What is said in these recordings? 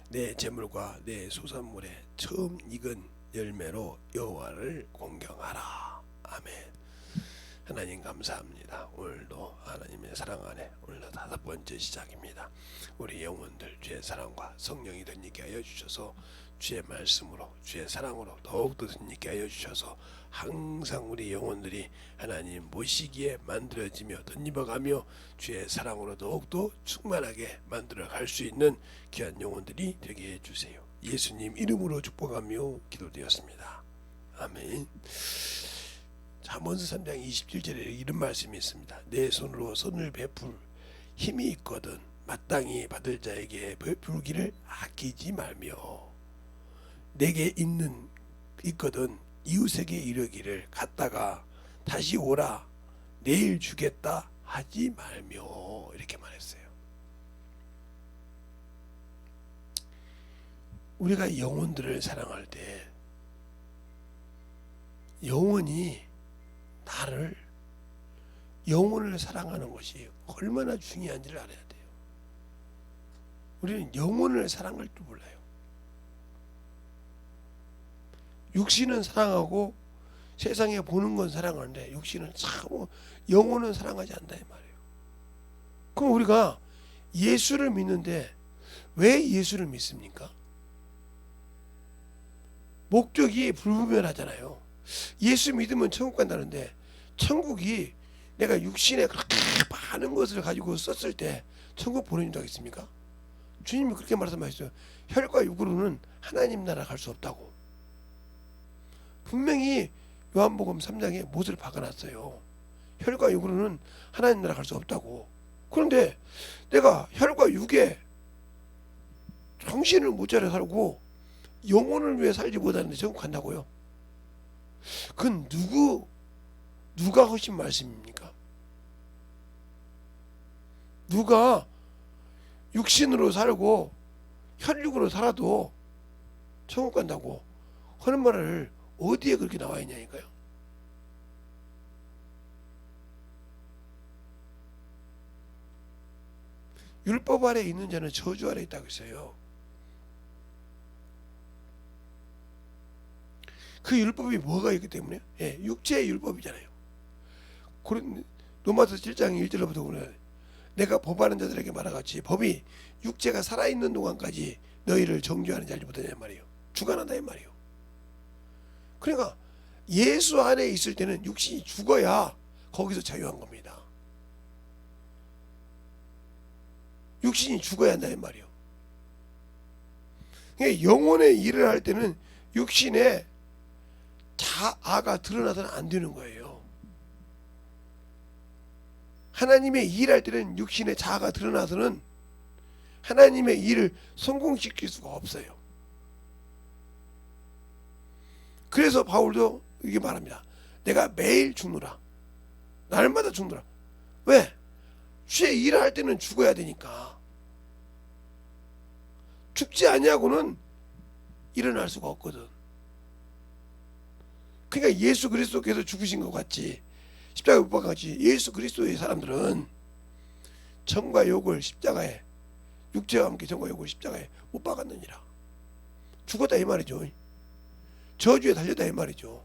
내 재물과 내 소산물에 처음 익은 열매로 여호와를 공경하라. 아멘. 하나님 감사합니다. 오늘도 하나님의 사랑 안에 오늘도 5번째 시작입니다. 우리 영혼들 주의 사랑과 성령이 덧입게 하여 주셔서 주의 말씀으로 주의 사랑으로 더욱더 덧입게 하여 주셔서 항상 우리 영혼들이 하나님 모시기에 만들어지며 덧입어가며 주의 사랑으로 더욱더 충만하게 만들어갈 수 있는 귀한 영혼들이 되게 해주세요. 예수님 이름으로 축복하며 기도드렸습니다. 아멘. 잠언서 3장 27절에 이런 말씀이 있습니다. 내 손으로 손을 베풀 힘이 있거든 마땅히 받을 자에게 베풀기를 아끼지 말며 내게 있거든 이웃에게 이르기를 갔다가 다시 오라 내일 주겠다 하지 말며 이렇게 말했어요. 우리가 영혼들을 사랑할 때 영혼을 사랑하는 것이 얼마나 중요한지를 알아야 돼요. 우리는 영혼을 사랑할 줄 몰라요. 육신은 사랑하고 세상에 보는 건 사랑하는데 육신은 참 영혼은 사랑하지 않는다 이 말이에요. 그럼 우리가 예수를 믿는데 왜 예수를 믿습니까? 목적이 불분명하잖아요. 예수 믿으면 천국 간다는데 천국이 내가 육신에 그렇게 많은 것을 가지고 썼을 때 천국 보내준다고 했습니까? 주님이 그렇게 말씀하셨어요. 혈과 육으로는 하나님 나라 갈 수 없다고. 분명히 요한복음 3장에 못을 박아놨어요. 혈과 육으로는 하나님 나라 갈 수 없다고. 그런데 내가 혈과 육에 정신을 못 차려 살고 영혼을 위해 살지 못하는데 천국 간다고요? 그건 누가 하신 말씀입니까? 누가 육신으로 살고 혈육으로 살아도 천국 간다고 하는 말을 어디에 그렇게 나와 있냐니까요. 율법 아래 있는 자는 저주 아래 있다고 했어요. 그 율법이 뭐가 있기 때문에? 예, 육체의 율법이잖아요. 로마서 7장 1절부터 보면 내가 법하는 자들에게 말하같이 법이 육체가 살아있는 동안까지 너희를 정죄하는 자를 못하냐 말이에요. 주관한다 이 말이에요. 그러니까 예수 안에 있을 때는 육신이 죽어야 거기서 자유한 겁니다. 육신이 죽어야 한다 이 말이에요. 그러니까 영혼의 일을 할 때는 육신에 자아가 드러나서는 안 되는 거예요. 하나님의 일할 때는 육신의 자아가 드러나서는 하나님의 일을 성공시킬 수가 없어요. 그래서 바울도 이게 말합니다. 내가 매일 죽노라. 날마다 죽노라. 왜? 주의 일을 할 때는 죽어야 되니까. 죽지 아니하고는 일어날 수가 없거든. 그러니까 예수 그리스도께서 죽으신 것 같이 십자가에 못 박아 같이 예수 그리스도의 사람들은 정과 욕을 십자가에 육체와 함께 정과 욕을 십자가에 못 박았느니라. 죽었다 이 말이죠. 저주에 달렸다 이 말이죠.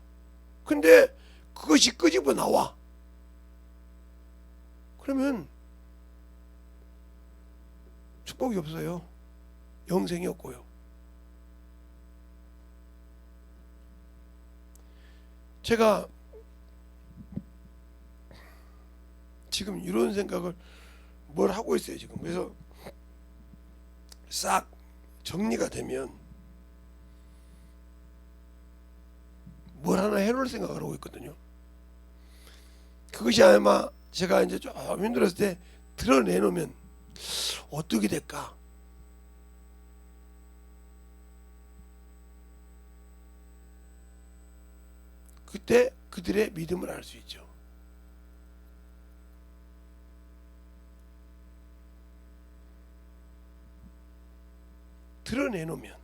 근데 그것이 끄집어 나와. 그러면 축복이 없어요. 영생이 없고요. 제가 지금 이런 생각을 뭘 하고 있어요 지금. 그래서 싹 정리가 되면 뭘 하나 해놓을 생각을 하고 있거든요. 그것이 아마 제가 이제 좀 힘들었을 때 드러내놓으면 어떻게 될까? 그때 그들의 믿음을 알 수 있죠. 드러내놓으면.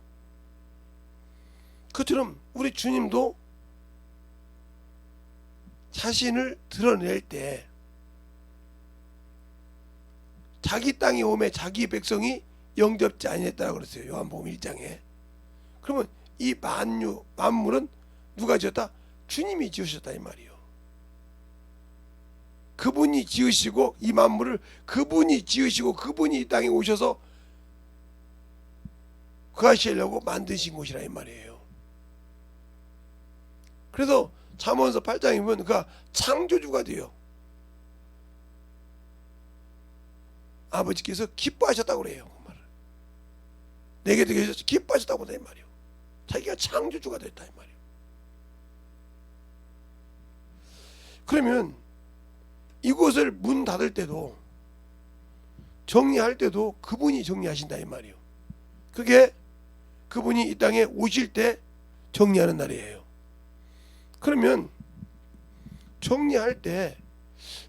그처럼 우리 주님도 자신을 드러낼 때 자기 땅에 오매 자기 백성이 영접지 아니했다고 그랬어요. 요한복음 1장에. 그러면 이 만물은 누가 지었다? 주님이 지으셨다 이 말이에요. 그분이 지으시고 이 만물을 그분이 지으시고 그분이 이 땅에 오셔서 거하시려고 만드신 곳이라 이 말이에요. 그래서 잠언서 8장에 보면 그가 창조주가 돼요. 아버지께서 기뻐하셨다고 그래요. 그 말을. 내게 계셔서 기뻐하셨다고 한다 이 말이에요. 자기가 창조주가 됐다 이 말이에요. 그러면 이곳을 문 닫을 때도 정리할 때도 그분이 정리하신다 이 말이에요. 그게 그분이 이 땅에 오실 때 정리하는 날이에요. 그러면 정리할 때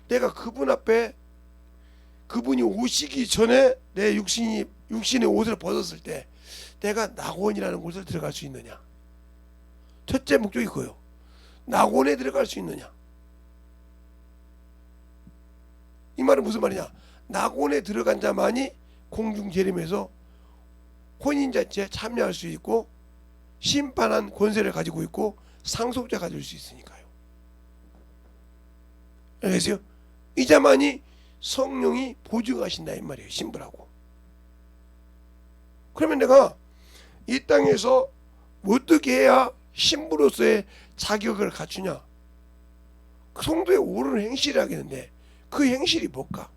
내가 그분 앞에 그분이 오시기 전에 내 육신의 옷을 벗었을 때 내가 낙원이라는 곳을 들어갈 수 있느냐. 첫째 목적이 그거예요. 낙원에 들어갈 수 있느냐. 이 말은 무슨 말이냐. 낙원에 들어간 자만이 공중 재림에서 혼인잔치에 참여할 수 있고 심판한 권세를 가지고 있고 상속자 가질 수 있으니까요. 알겠어요? 이 자만이 성령이 보증하신다 이 말이에요. 신부라고. 그러면 내가 이 땅에서 어떻게 해야 신부로서의 자격을 갖추냐. 그 성도의 옳은 행실을 하겠는데 그 행실이 뭘까?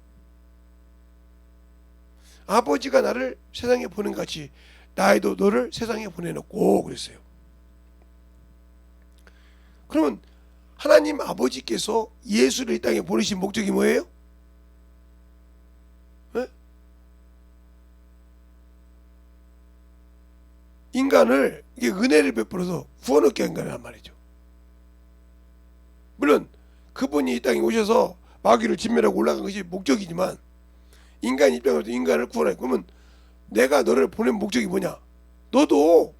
아버지가 나를 세상에 보낸 같이 나도 너를 세상에 보내놓고 그랬어요. 그러면 하나님 아버지께서 예수를 이 땅에 보내신 목적이 뭐예요? 네? 인간을 이게 은혜를 베풀어서 구원 얻게 한 거란 말이죠. 물론 그분이 이 땅에 오셔서 마귀를 진멸하고 올라간 것이 목적이지만 인간 입장에서 인간을 구원하고 그러면 내가 너를 보낸 목적이 뭐냐? 너도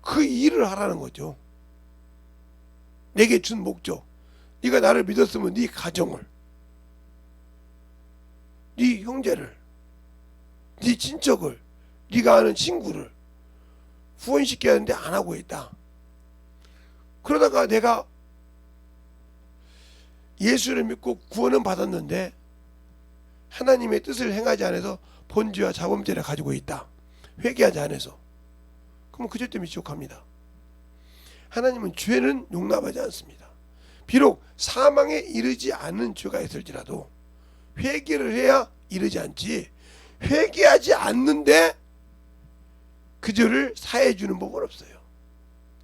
그 일을 하라는 거죠. 내게 준 목적. 네가 나를 믿었으면 네 가정을, 네 형제를, 네 친척을, 네가 아는 친구를 후원시켜야 하는데 안 하고 있다. 그러다가 내가 예수를 믿고 구원은 받았는데 하나님의 뜻을 행하지 않아서 본죄와 자범죄를 가지고 있다. 회개하지 않아서. 그럼 그 죄 때문에 지옥 갑니다. 하나님은 죄는 용납하지 않습니다. 비록 사망에 이르지 않는 죄가 있을지라도 회개를 해야 이르지 않지 회개하지 않는데 그 죄를 사해 주는 법은 없어요.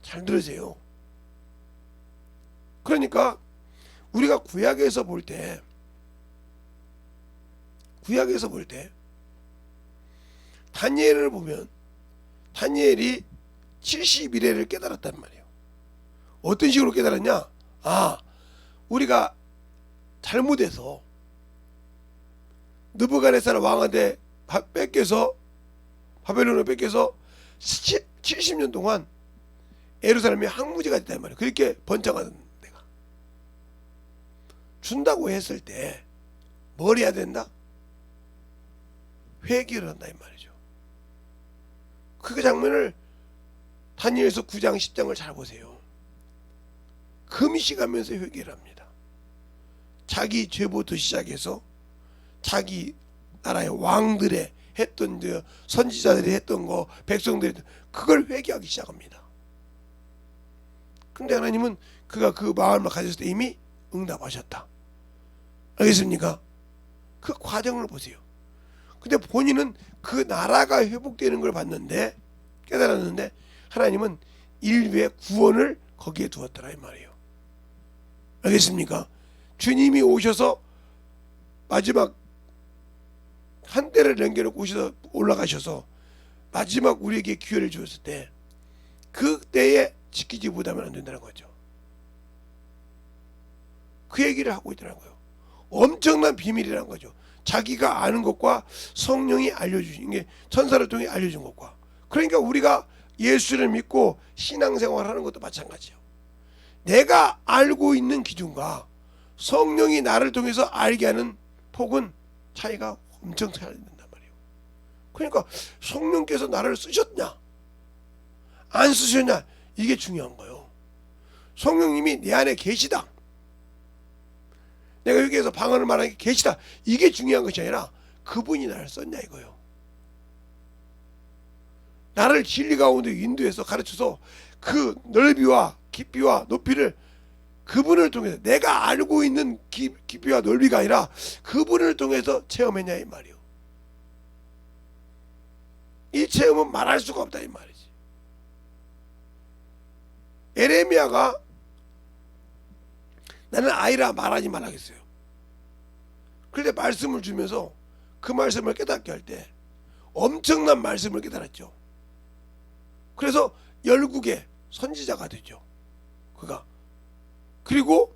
잘 들으세요. 그러니까 우리가 구약에서 볼 때 다니엘을 보면 다니엘이 71회를 깨달았단 말이에요. 어떤 식으로 깨달았냐? 우리가 잘못해서 느부갓네살 왕한테 바벨론을 뺏겨서 70년 동안 예루살렘이 항무지가 됐단 말이에요. 그렇게 번창하던 데가. 준다고 했을 때 뭘 해야 된다? 회개를 한다 이 말이죠. 그 장면을 다니엘서 9장 10장을 잘 보세요. 금식하면서 회개를 합니다. 자기 죄부터 시작해서 자기 나라의 왕들의 했던 선지자들이 했던 거 백성들이 했던 그걸 회개하기 시작합니다. 근데 하나님은 그가 그 마음을 가졌을 때 이미 응답하셨다. 알겠습니까? 그 과정을 보세요. 근데 본인은 그 나라가 회복되는 걸 봤는데 깨달았는데 하나님은 인류의 구원을 거기에 두었더라 이 말이에요. 알겠습니까? 주님이 오셔서 마지막 한때를 남겨놓고 오셔서 올라가셔서 마지막 우리에게 기회를 주었을 때 그때에 지키지 못하면 안 된다는 거죠. 그 얘기를 하고 있더라고요. 엄청난 비밀이라는 거죠. 자기가 아는 것과 성령이 알려주신 게 천사를 통해 알려준 것과 그러니까 우리가 예수를 믿고 신앙생활을 하는 것도 마찬가지예요. 내가 알고 있는 기준과 성령이 나를 통해서 알게 하는 폭은 차이가 엄청 차이 난단 말이에요. 그러니까 성령께서 나를 쓰셨냐 안 쓰셨냐 이게 중요한 거예요. 성령님이 내 안에 계시다. 내가 여기에서 방언을 말하는 게 계시다. 이게 중요한 것이 아니라 그분이 나를 썼냐 이거요. 나를 진리 가운데 인도해서 가르쳐서 그 넓이와 깊이와 높이를 그분을 통해서 내가 알고 있는 깊이와 넓이가 아니라 그분을 통해서 체험했냐 이 말이요. 이 체험은 말할 수가 없다 이 말이지. 에레미야가 나는 아이라 말하지 말라겠어요. 그런데 말씀을 주면서 그 말씀을 깨닫게 할 때 엄청난 말씀을 깨달았죠. 그래서 열국의 선지자가 되죠. 그가. 그리고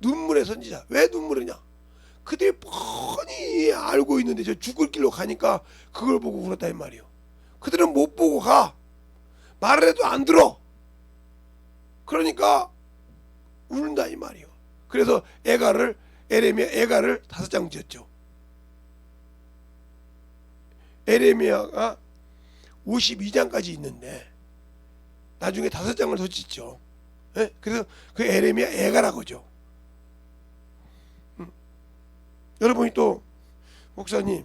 눈물의 선지자. 왜 눈물이냐? 그들이 뻔히 알고 있는데 저 죽을 길로 가니까 그걸 보고 울었다 이 말이에요. 그들은 못 보고 가. 말을 해도 안 들어. 그러니까 울다 이 말이에요. 그래서 에레미야 애가를 5장 지었죠. 에레미야가 52장까지 있는데 나중에 5장을 더 짓죠. 예? 그래서 그 에레미야 애가라고죠. 여러분이 또 목사님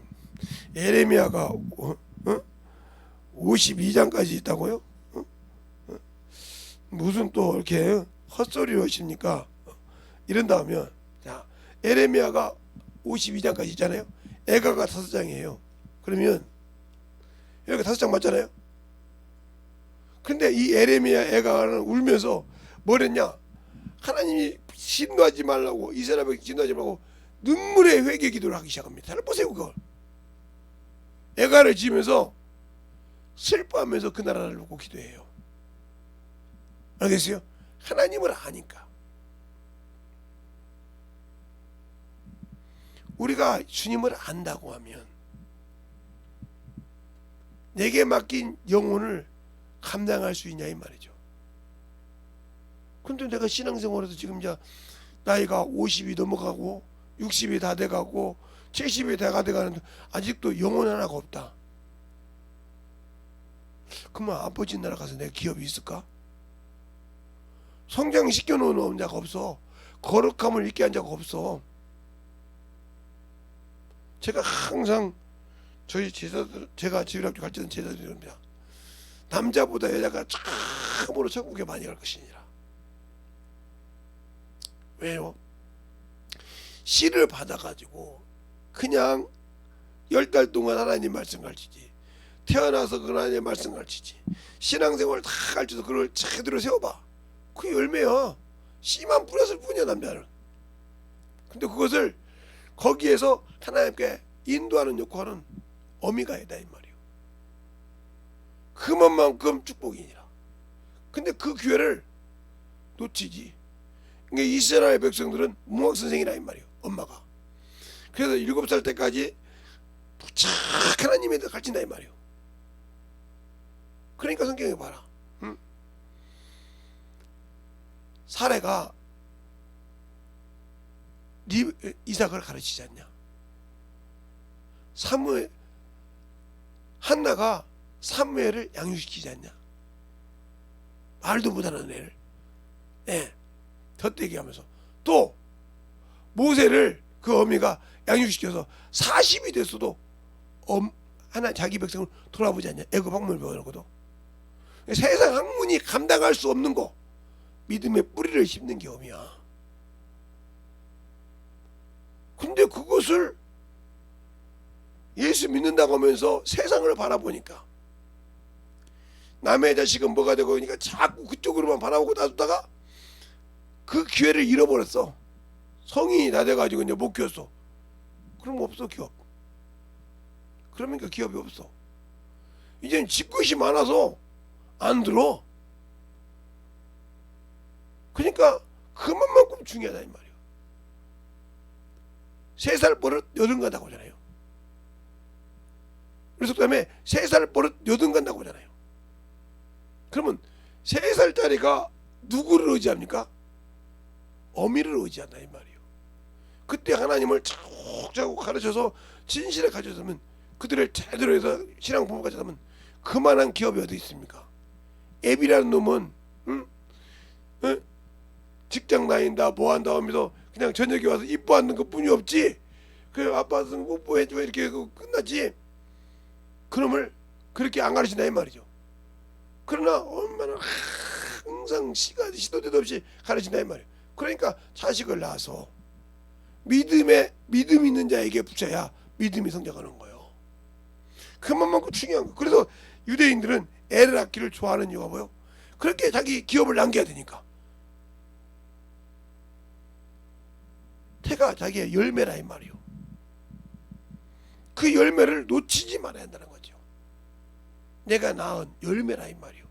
에레미야가 52장까지 있다고요? 무슨 또 이렇게 헛소리를 하십니까? 이런다 하면 자 에레미야가 52장까지 있잖아요. 애가가 5장이에요. 그러면 여기 5장 맞잖아요. 근데 이 에레미야 애가는 울면서 뭐랬냐? 하나님이 진노하지 말라고 이스라엘에게 진노하지 말고 눈물의 회개 기도를 하기 시작합니다. 잘 보세요 그걸. 애가를 지으면서 슬퍼하면서 그 나라를 놓고 기도해요. 알겠어요? 하나님을 아니까. 우리가 주님을 안다고 하면 내게 맡긴 영혼을 감당할 수 있냐 이 말이죠. 근데 내가 신앙생활에서 지금 이제 나이가 50이 넘어가고 60이 다 돼가고 70이 다 돼가는데 아직도 영혼 하나가 없다. 그러면 아버지 나라 가서 내 기업이 있을까? 성장시켜 놓은 자가 없어. 거룩함을 잊게 한 자가 없어. 제가 항상 저희 제자들, 제가 지휘학교 가르치는 제자들입니다. 남자보다 여자가 참으로 천국에 많이 갈 것이니라. 왜요? 씨를 받아가지고 그냥 10달 동안 하나님 말씀 가르치지. 태어나서 그 하나님의 말씀 가르치지. 신앙생활 다 가르쳐서 그걸 제대로 세워봐. 그 열매야. 씨만 뿌렸을 뿐이야 남자는. 근데 그것을 거기에서 하나님께 인도하는 역할은 어미가 있다 이 말이에요. 그만큼 축복이니라. 근데 그 기회를 놓치지. 그러니까 이스라엘 백성들은 문학 선생이라 이 말이에요. 엄마가. 그래서 7살 때까지 부착 하나님에 대해 가르친다 이 말이에요. 그러니까 성경에 봐라. 응? 사례가 이삭을 가르치지 않냐. 한나가 사무엘을 양육시키지 않냐. 말도 못하는 애를 덧대기 하면서 또 모세를 그 어미가 양육시켜서 40이 됐어도 하나 자기 백성을 돌아보지 않냐. 애굽 학문을 배워놓고도 세상 학문이 감당할 수 없는 거 믿음의 뿌리를 심는 게 어미야. 근데 그것을 예수 믿는다고 하면서 세상을 바라보니까 남의 자식은 뭐가 되고 그러니까 자꾸 그쪽으로만 바라보고 놔뒀다가 그 기회를 잃어버렸어. 성인이 다 돼가지고 이제 못 키웠어. 그럼 없어 기업. 그러니까 기업이 없어. 이제는 집것이 많아서 안 들어. 그러니까 그만큼 중요하다 이 말이에요. 3살 버릇 여든 간다고 하잖아요. 그래서 그 다음에 3살 버릇 여든 간다고 하잖아요. 그러면 3살짜리가 누구를 의지합니까? 어미를 의지한다 이 말이에요. 그때 하나님을 차곡차곡 가르쳐서 진실에 가르쳐서면 그들을 제대로 해서 신앙 부모까지 하면 그만한 기업이 어디 있습니까? 애비라는 놈은 응? 응? 직장 다닌다 뭐한다 하면서 그냥 저녁에 와서 이뻐하는 것뿐이 없지. 그래 아빠는 뽀뽀해줘 이렇게 끝나지. 그놈을 그렇게 안 가르친다 이 말이죠. 그러나 얼마나 항상 시도 때도 없이 가르친다 이 말이에요. 그러니까 자식을 낳아서 믿음 있는 자에게 붙여야 믿음이 성장하는 거예요. 그만큼 중요한 거. 그래서 유대인들은 애를 낳기를 좋아하는 이유가 뭐예요? 그렇게 자기 기업을 남겨야 되니까. 태가 자기의 열매라 이 말이요. 그 열매를 놓치지 말아야 한다는 거죠. 내가 낳은 열매라 이 말이요.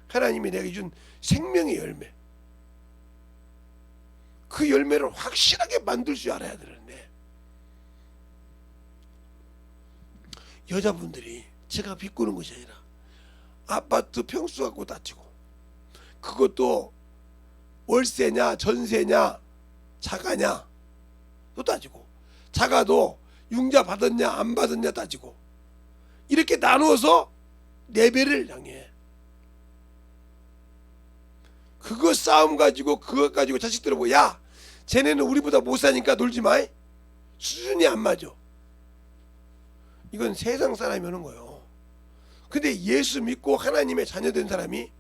하나님이 내가 준 생명의 열매. 그 열매를 확실하게 만들 줄 알아야 되는데 여자분들이 제가 비꼬는 것이 아니라 아파트 평수 갖고 다치고 그것도 월세냐 전세냐 자가냐 또 따지고 자가도 융자 받았냐 안 받았냐 따지고 이렇게 나누어서 네 배를 향해 그거 싸움 가지고 그것 가지고 자식들 보고 야 쟤네는 우리보다 못 사니까 놀지 마. 수준이 안 맞아. 이건 세상 사람이 하는 거예요. 근데 예수 믿고 하나님의 자녀 된 사람이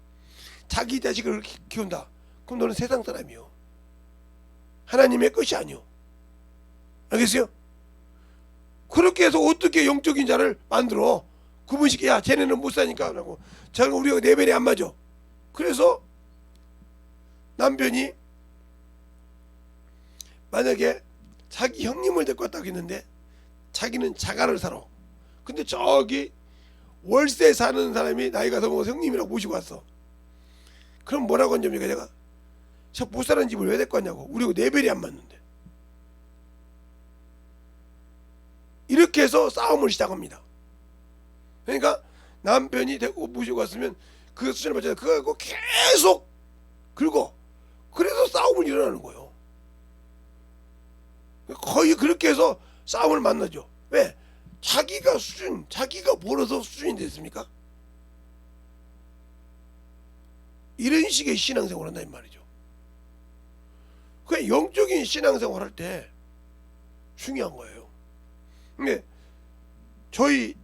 자기 자식을 키운다. 그럼 너는 세상 사람이요. 하나님의 것이 아니요. 알겠어요? 그렇게 해서 어떻게 영적인 자를 만들어? 구분시켜. 야 쟤네는 못 사니까 라고. 자가 우리가 레벨이 안 맞아. 그래서 남편이 만약에 자기 형님을 데리고 왔다고 했는데 자기는 자가를 살아. 근데 저기 월세 사는 사람이 나이가 더 먹어서 형님이라고 모시고 왔어. 그럼 뭐라고 한 점이니까 내가 저 못 사는 집을 왜 데리고 왔냐고. 우리하고 레벨이 안 맞는데. 이렇게 해서 싸움을 시작합니다. 그러니까 남편이 데리고 모시고 왔으면 그 수준을 맞춰서 그거 갖고 계속 긁어. 그래서 싸움을 일어나는 거예요. 거의 그렇게 해서 싸움을 만나죠. 왜? 자기가 벌어서 수준이 됐습니까? 이런 식의 신앙생활을 한다 이 말이죠. 그 영적인 신앙생활 할 때 중요한 거예요. 근데 저희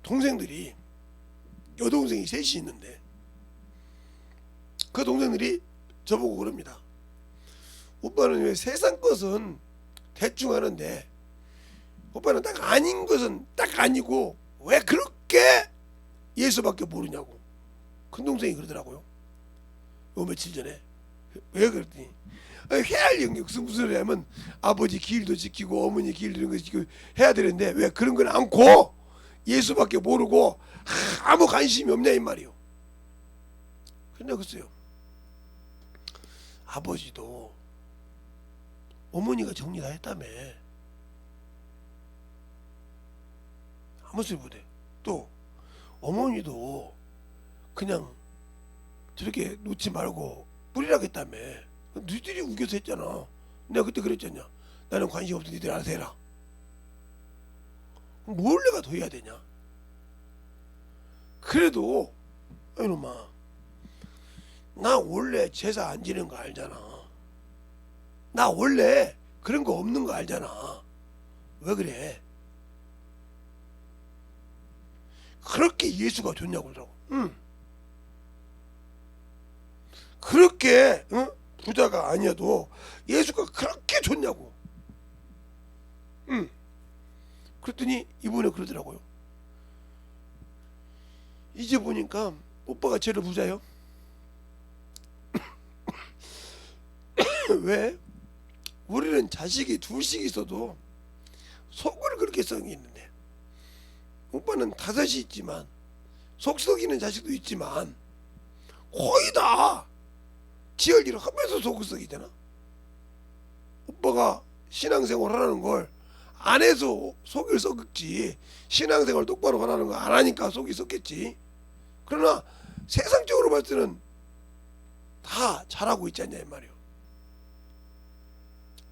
동생들이 여동생이 셋이 있는데 그 동생들이 저보고 그럽니다. 오빠는 왜 세상 것은 대충 하는데 오빠는 딱 아닌 것은 딱 아니고 왜 그렇게 예수밖에 모르냐고. 큰 동생이 그러더라고요. 요 며칠 전에. 왜 그랬더니 해야 할 영역 무슨 소리냐면 아버지 길도 지키고 어머니 길도 이런 거 지키고 해야 되는데 왜 그런 건 않고 예수밖에 모르고 아무 관심이 없냐 이 말이요. 근데 글쎄요. 아버지도 어머니가 정리 다 했다며. 아무 소리 못해. 또 어머니도 그냥 저렇게 놓지 말고 뿌리라고 했다며. 너희들이 우겨서 했잖아. 내가 그때 그랬잖냐. 나는 관심 없어 니들 알아서 해라. 뭘 내가 더 해야 되냐. 그래도 이놈아 나 원래 제사 안 지는 거 알잖아. 나 원래 그런 거 없는 거 알잖아. 왜 그래? 그렇게 예수가 좋냐고 그러더라고. 그렇게 부자가 아니어도 예수가 그렇게 좋냐고. 그랬더니 이번에 그러더라고요. 이제 보니까 오빠가 제일 부자요. 왜? 우리는 자식이 둘씩 있어도 속을 그렇게 썩이 있는데 오빠는 5이 있지만 속 썩이는 자식도 있지만 거의 다 지을 일을 하면서 속을 썩이잖아. 오빠가 신앙생활 하라는 걸 안 해서 속을 썩지 신앙생활 똑바로 하라는 거 안 하니까 속이 썩겠지. 그러나 세상적으로 봤을 때는 다 잘하고 있지 않냐 이 말이야.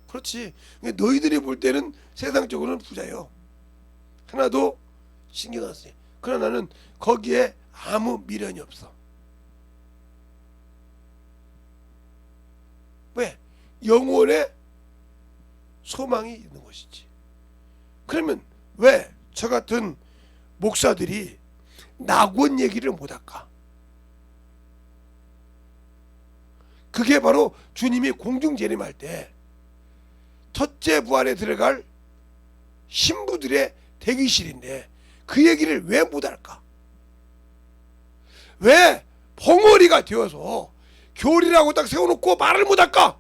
그렇지. 너희들이 볼 때는 세상적으로는 부자요. 하나도 신경 안 쓰지. 그러나 나는 거기에 아무 미련이 없어. 왜? 영혼의 소망이 있는 것이지. 그러면 왜 저 같은 목사들이 낙원 얘기를 못할까? 그게 바로 주님이 공중 재림할 때 첫째 부활에 들어갈 신부들의 대기실인데 그 얘기를 왜 못할까? 왜 벙어리가 되어서 교리라고 딱 세워놓고 말을 못할까?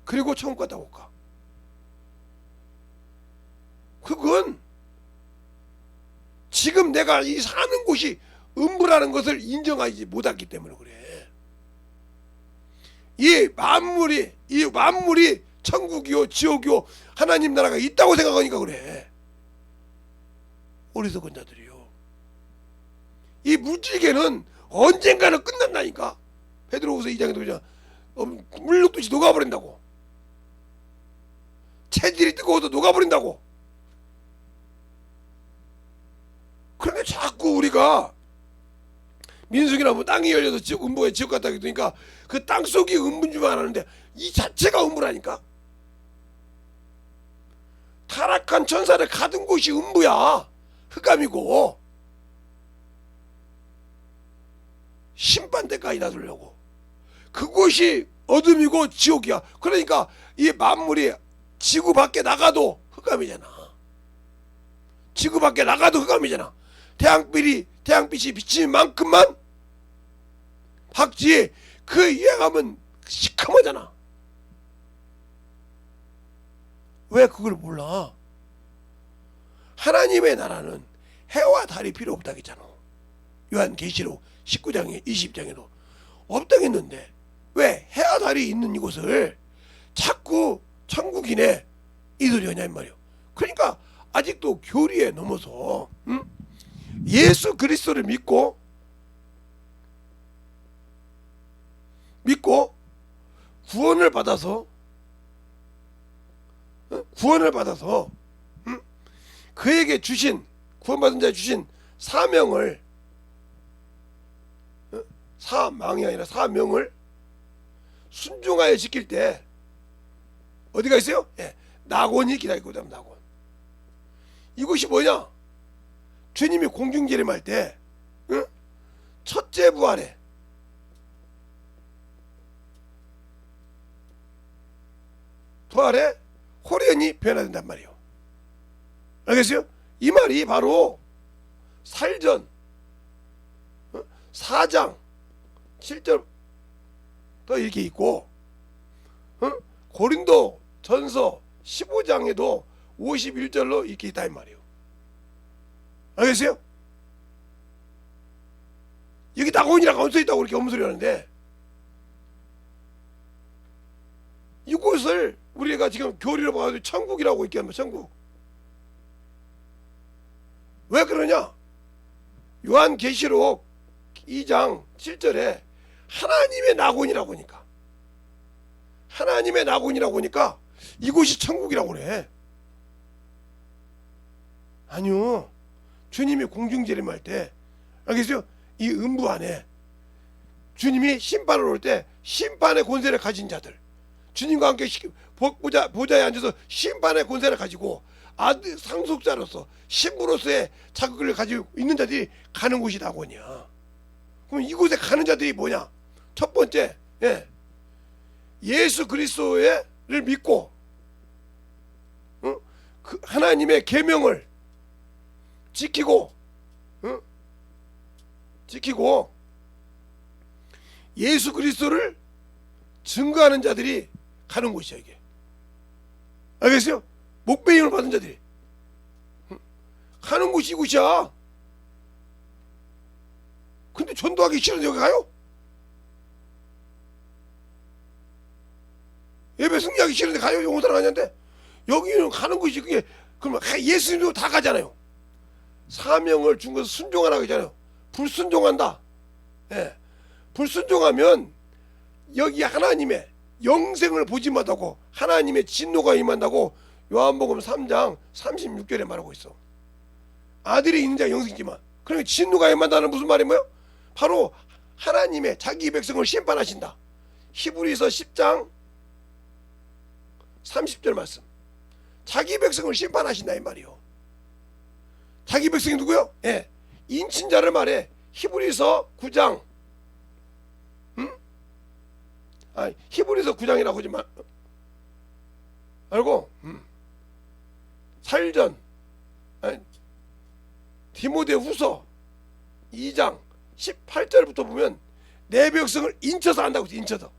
그리고 천국 갔다 올까? 그건 지금 내가 이 사는 곳이 음부라는 것을 인정하지 못했기 때문에 그래. 이 만물이 천국이요 지옥이요 하나님 나라가 있다고 생각하니까 그래. 어리석은 자들이요. 이 물질계는 언젠가는 끝난다니까. 베드로후서 2장에도 그냥 물녹듯이 녹아버린다고. 체질이 뜨거워도 녹아버린다고. 그런데 자꾸 우리가 민숙이나 뭐 땅이 열려서 음부에 지옥 갔다 그러니까 그 땅속이 음부인 줄만 아는데 이 자체가 음부라니까. 타락한 천사를 가둔 곳이 음부야. 흑암이고 심판대까지 놔두려고. 그곳이 어둠이고 지옥이야. 그러니까 이 만물이 지구 밖에 나가도 흑암이잖아. 지구 밖에 나가도 흑암이잖아. 태양빛이 비치는 만큼만 박지 그 이해감은 시커머잖아. 왜 그걸 몰라? 하나님의 나라는 해와 달이 필요 없다고 했잖아. 요한계시록 19장에 20장에도 없다고 했는데 왜 해와 달이 있는 이곳을 자꾸 천국이네 이들이 하냐 이 말이야. 그러니까 아직도 교리에 넘어서 예수 그리스도를 믿고 구원을 받아서 그에게 주신 구원받은 자에 주신 사명을 사망이 아니라 사명을 순종하여 지킬 때 어디가 있어요? 예, 낙원이 기다리고 있다면 낙원. 이것이 뭐냐? 주님이 공중재림할 때 첫째 부활에 호련이 변화된단 말이에요. 알겠어요? 이 말이 바로 살전 4장 7절 더 이렇게 있고 고린도 전서 15장에도 51절로 이렇게 있다 이 말이에요. 알겠어요? 여기 낙원이라고 안 써있다고 이렇게 엄소리 하는데 이곳을 우리가 지금 교리로 봐가지고 천국이라고 이렇게 하면 천국. 왜 그러냐? 요한계시록 2장 7절에 하나님의 낙원이라고 하니까 하나님의 낙원이라고 하니까 이곳이 천국이라고 그래. 아니요. 주님이 공중재림할 때 알겠어요? 이 음부 안에 주님이 심판을 올 때 심판의 권세를 가진 자들 주님과 함께 보좌에 앉아서 심판의 권세를 가지고 아들 상속자로서 신부로서의 자격을 가지고 있는 자들이 가는 곳이 낙원이야. 그럼 이곳에 가는 자들이 뭐냐? 첫 번째 예수 그리스도를 믿고 그 하나님의 계명을 지키고 예수 그리스도를 증거하는 자들이 가는 곳이야 이게. 알겠어요? 목배임을 받은 자들이 가는 곳이 이곳이야. 근데 전도하기 싫은데 여기 가요? 예배 승리하기 싫은데 가요? 영혼사랑 하냐는데 여기는 가는 곳이 그게 그러면 예수님도 다 가잖아요. 사명을 준 것을 순종하라고 하잖아요. 불순종한다. 예. 불순종하면 여기 하나님의 영생을 보지 못하고 하나님의 진노가 임한다고 요한복음 3장 36절에 말하고 있어. 아들이 있는 자 영생이지만. 그러니까 진노가 임한다는 무슨 말이 뭐예요? 바로 하나님의 자기 백성을 심판하신다. 히브리서 10장 30절 말씀. 자기 백성을 심판하신다 이 말이요. 자기 백성이 누구요? 예, 인친자를 말해. 히브리서 9장 히브리서 9장이라고 하지 말고 살전 디모데후서 2장 18절부터 보면 내 백성을 인쳐서 한다고 했어. 인쳐서.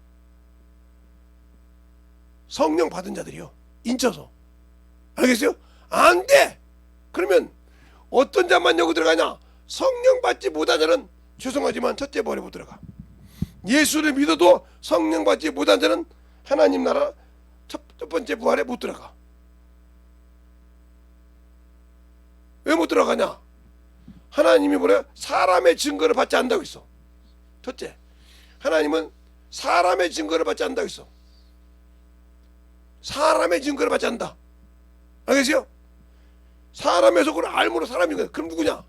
성령 받은 자들이요. 인쳐서. 알겠어요? 안 돼! 그러면 어떤 자만 여기 들어가냐? 성령 받지 못한 자는 죄송하지만 첫째 벌에 못 들어가. 예수를 믿어도 성령 받지 못한 자는 하나님 나라 첫 번째 부활에 못 들어가. 왜 못 들어가냐? 하나님이 뭐래요? 사람의 증거를 받지 않는다고 했어. 첫째, 하나님은 사람의 증거를 받지 않는다고 했어. 사람의 증거를 받지 않는다. 알겠어요? 사람의 속으로 알므로 사람인 거야. 그럼 누구냐?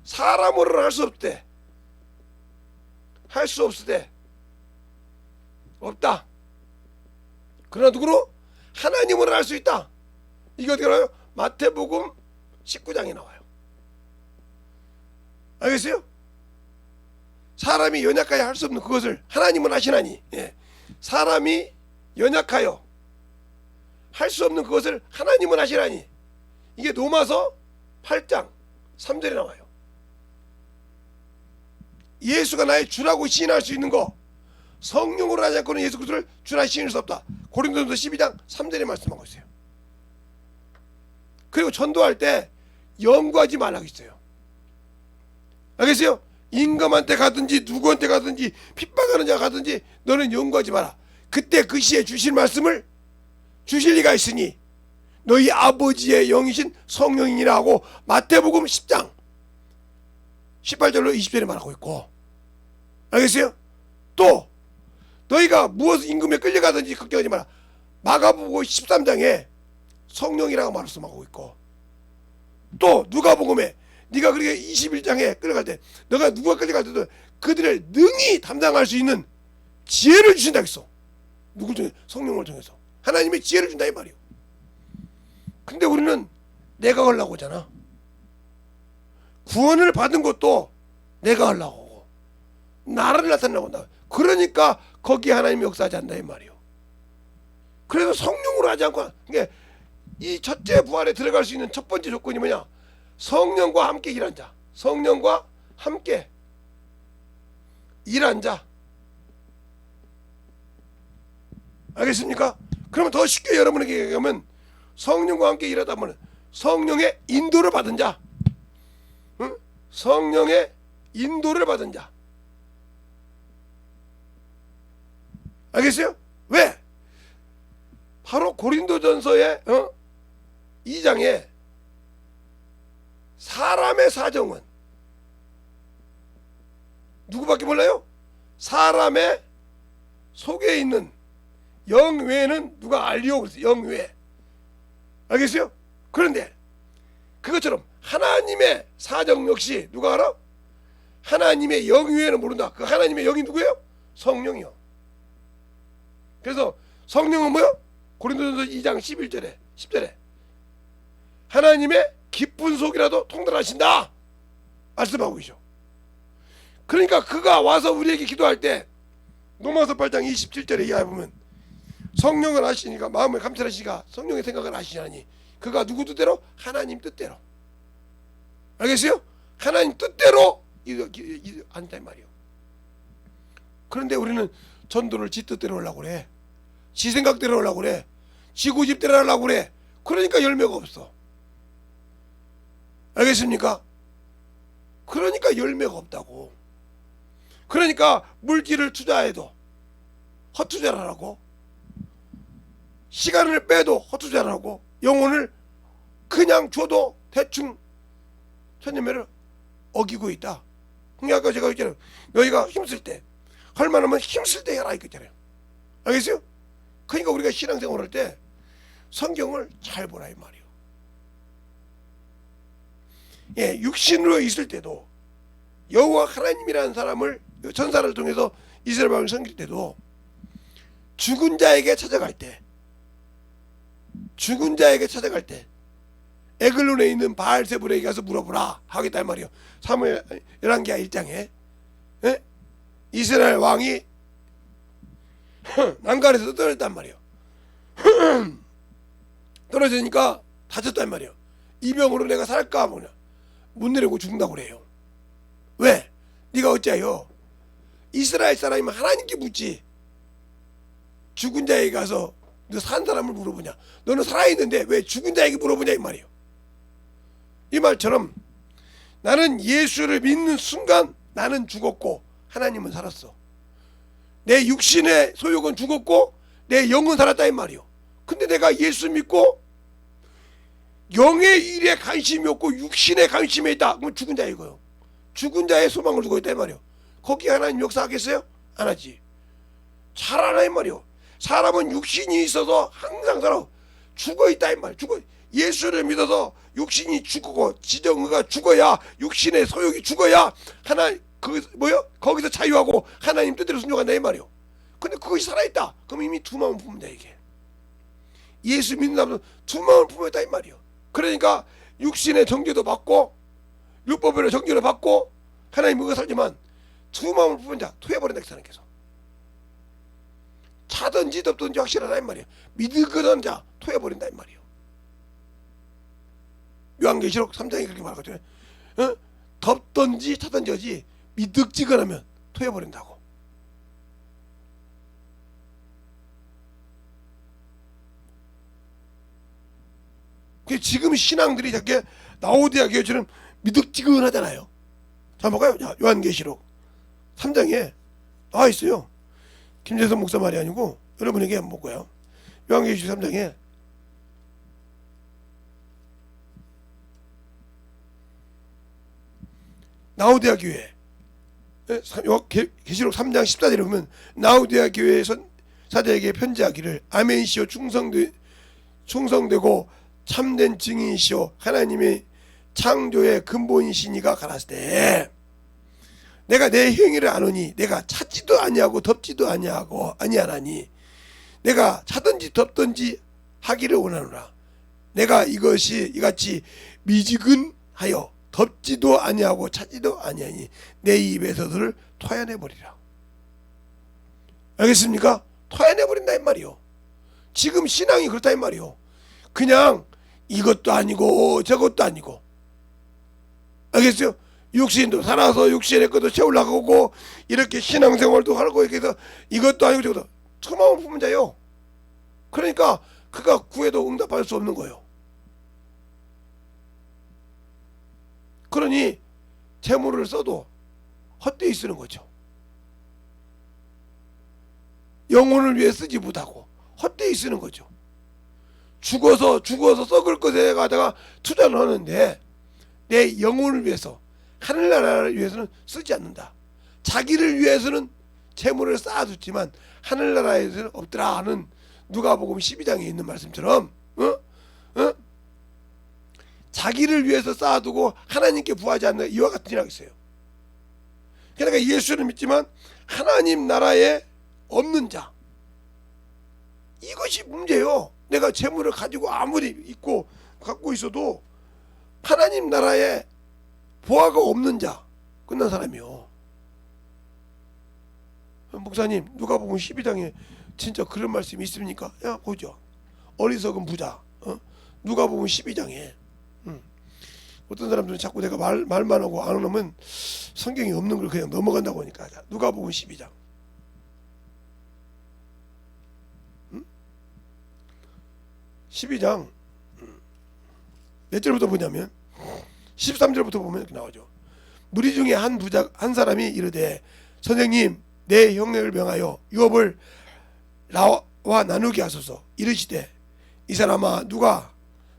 사람으로는 할 수 없대. 할 수 없을 때 없다. 그러나 누구로? 하나님으로 할 수 있다. 이게 어떻게 나와요? 마태복음 19장에 나와요. 알겠어요? 사람이 연약하여 할 수 없는 그것을 하나님은 하시나니. 예. 사람이 연약하여 할 수 없는 그것을 하나님은 하시나니. 이게 로마서 8장 3절에 나와요. 예수가 나의 주라고 시인할 수 있는 거, 성령으로 하지 않고는 예수 그리스도를 주라 시인할 수 없다. 고린도전서 12장 3절에 말씀하고 있어요. 그리고 전도할 때 연구하지 말라고 있어요. 알겠어요? 임금한테 가든지 누구한테 가든지 핍박하는 자 가든지 너는 연구하지 마라. 그때 그 시에 주실 말씀을 주실 리가 있으니 너희 아버지의 영이신 성령이니라 하고 마태복음 10장 18절로 20절에 말하고 있고. 알겠어요? 또 너희가 무엇 임금에 끌려가든지 걱정하지 마라. 마가복음 13장에 성령이라고 말씀하고 있고, 또 누가복음에 네가 그렇게 21장에 끌려갈 때 너가 누가 끌려갈 때도 그들을 능히 담당할 수 있는 지혜를 주신다 했어. 누굴 통해? 성령을 통해서 하나님의 지혜를 준다 이 말이요. 근데 우리는 내가 하려고 하잖아. 구원을 받은 것도 내가 하려고 하고 나를 나타내려고 한다. 그러니까 거기에 하나님이 역사하지 않는다 이 말이요. 그래서 성령으로 하지 않고, 그러니까 이 첫째 부활에 들어갈 수 있는 첫 번째 조건이 뭐냐? 성령과 함께 일한 자. 성령과 함께 일한 자. 알겠습니까? 그러면 더 쉽게 여러분에게 얘기하면 성령과 함께 일하다 보면 성령의 인도를 받은 자. 응? 성령의 인도를 받은 자. 알겠어요? 왜? 바로 고린도전서의 2장에 사람의 사정은 누구밖에 몰라요? 사람의 속에 있는 영 외에는 누가 알리오 그랬어요. 영 외에. 알겠어요? 그런데 그것처럼 하나님의 사정 역시 누가 알아? 하나님의 영 외에는 모른다. 그 하나님의 영이 누구예요? 성령이요. 그래서 성령은 뭐요? 고린도전서 2장 11절에 10절에 하나님의 깊은 속이라도 통달하신다 말씀하고 계셔. 그러니까 그가 와서 우리에게 기도할 때 로마서 8장 27절에 이하에 보면 성령을 아시니까 마음을 감찰하시니까 성령의 생각을 아시냐니 그가 누구 뜻대로? 하나님 뜻대로. 알겠어요? 하나님 뜻대로 한다 이 말이요. 그런데 우리는 전도를 지 뜻대로 하려고 그래. 지 생각대로 하려고 그래. 지 고집대로 하려고 그래. 그러니까 열매가 없어. 알겠습니까? 그러니까 열매가 없다고. 그러니까 물질을 투자해도 헛투자를 하라고, 시간을 빼도 헛투자를 하고, 영혼을 그냥 줘도 대충 천년매를 어기고 있다. 그러니까 아까 제가 했잖아요. 너희가 힘쓸 때 할 만하면 힘쓸 때 해라 이거 있잖아요. 알겠어요? 그러니까 우리가 신앙생활 할 때 성경을 잘 보라 이 말이요. 예, 육신으로 있을 때도 여호와 하나님이라는 사람을 천사를 통해서 이스라엘 백성을 섬길 때도 죽은 자에게 찾아갈 때 에글론에 있는 바알세불에게 가서 물어보라 하겠다 이 말이요. 사무엘 열왕기하 1장에 예? 이스라엘 왕이 난간에서 떨어졌단 말이요. 떨어지니까 다쳤단 말이요. 이 병으로 내가 살까 뭐냐 못 내리고 죽는다고 그래요. 왜? 네가 어째요? 이스라엘 사람이 하나님께 묻지 죽은 자에게 가서 너 산 사람을 물어보냐? 너는 살아있는데 왜 죽은 자에게 물어보냐 이 말이에요. 이 말처럼 나는 예수를 믿는 순간 나는 죽었고 하나님은 살았어. 내 육신의 소욕은 죽었고 내 영은 살았다 이 말이에요. 근데 내가 예수 믿고 영의 일에 관심이 없고 육신에 관심이 있다. 그럼 죽은 자 이거요. 죽은 자의 소망을 두고 있다 이 말이에요. 거기 하나님 역사하겠어요? 안 하지. 잘 알아 이 말이에요. 사람은 육신이 있어서 항상 살아. 죽어 있다 이 말. 죽어. 예수를 믿어서 육신이 죽고 지정의가 죽어야 육신의 소욕이 죽어야 하나 거기서 자유하고 하나님 뜻대로 순종한다 이 말이에요. 근데 그것이 살아있다. 그럼 이미 두 마음을 품는다 이게. 예수 믿는 사람은 두 마음을 품었다 이 말이에요. 그러니까 육신의 정죄도 받고 율법으로 정죄를 받고 하나님 믿고 살지만 두 마음을 품은 자 토해버린다 하나님께서. 차든지 덥든지 확실하다 이 말이에요. 믿거든 자 토해버린다 이 말이에요. 요한계시록 3장에 그렇게 말하거든요. 덥든지 차든지 하지 미득지근하면 토해버린다고. 지금 신앙들이 저게 라오디아 교회처럼 미득지근하잖아요. 자 볼까요? 자, 요한계시록 3장에 나와 있어요. 김재선 목사 말이 아니고 여러분에게 한번 볼까요? 요한계시록 3장에 라오디아 교회 계시록 3장 14절에 보면 라오디아 교회 사자에게 편지하기를 아멘이시오 충성되고 참된 증인이시오 하나님의 창조의 근본이시니가 가라사대 내가 내 행위를 아노니 내가 찾지도 아니하고 덥지도 아니하나니 내가 차든지 덥든지 하기를 원하노라. 내가 이같이 미지근하여 덥지도 아니하고 차지도 아니하니 내 입에서 너를 토해내버리라. 알겠습니까? 토해내버린다 이 말이요. 지금 신앙이 그렇다 이 말이요. 그냥 이것도 아니고 저것도 아니고. 알겠어요? 육신도 살아서 육신의 것도 채우려고 하고 이렇게 신앙생활도 하고 이렇게 해서 이것도 아니고 저것도 처마음을 품은 자요. 그러니까 그가 구해도 응답할 수 없는 거예요. 그러니 재물을 써도 헛되이 쓰는 거죠. 영혼을 위해 쓰지 못하고 헛되이 쓰는 거죠. 죽어서 썩을 것에 가다가 투자를 하는데 내 영혼을 위해서 하늘나라를 위해서는 쓰지 않는다. 자기를 위해서는 재물을 쌓아두지만 하늘나라에서는 없더라 하는 누가복음 12장에 있는 말씀처럼 자기를 위해서 쌓아두고 하나님께 부하지 않는 이와 같은 일하고 있어요. 그러니까 예수를 믿지만 하나님 나라에 없는 자 이것이 문제예요. 내가 재물을 가지고 아무리 갖고 있어도 하나님 나라에 보화가 없는 자 끝난 사람이요. 목사님 누가복음 12장에 진짜 그런 말씀이 있습니까? 야 보죠. 어리석은 부자 누가복음 12장에 어떤 사람들은 자꾸 내가 말만 하고 안 하면 성경이 없는 걸 그냥 넘어간다고 하니까 누가복음 12장 12장 몇 절부터 보냐면 13절부터 보면 이렇게 나오죠. 무리 중에 한 사람이 이르되 선생님 내 형제를 명하여 유업을 나와 나누게 하소서. 이르시되 이 사람아 누가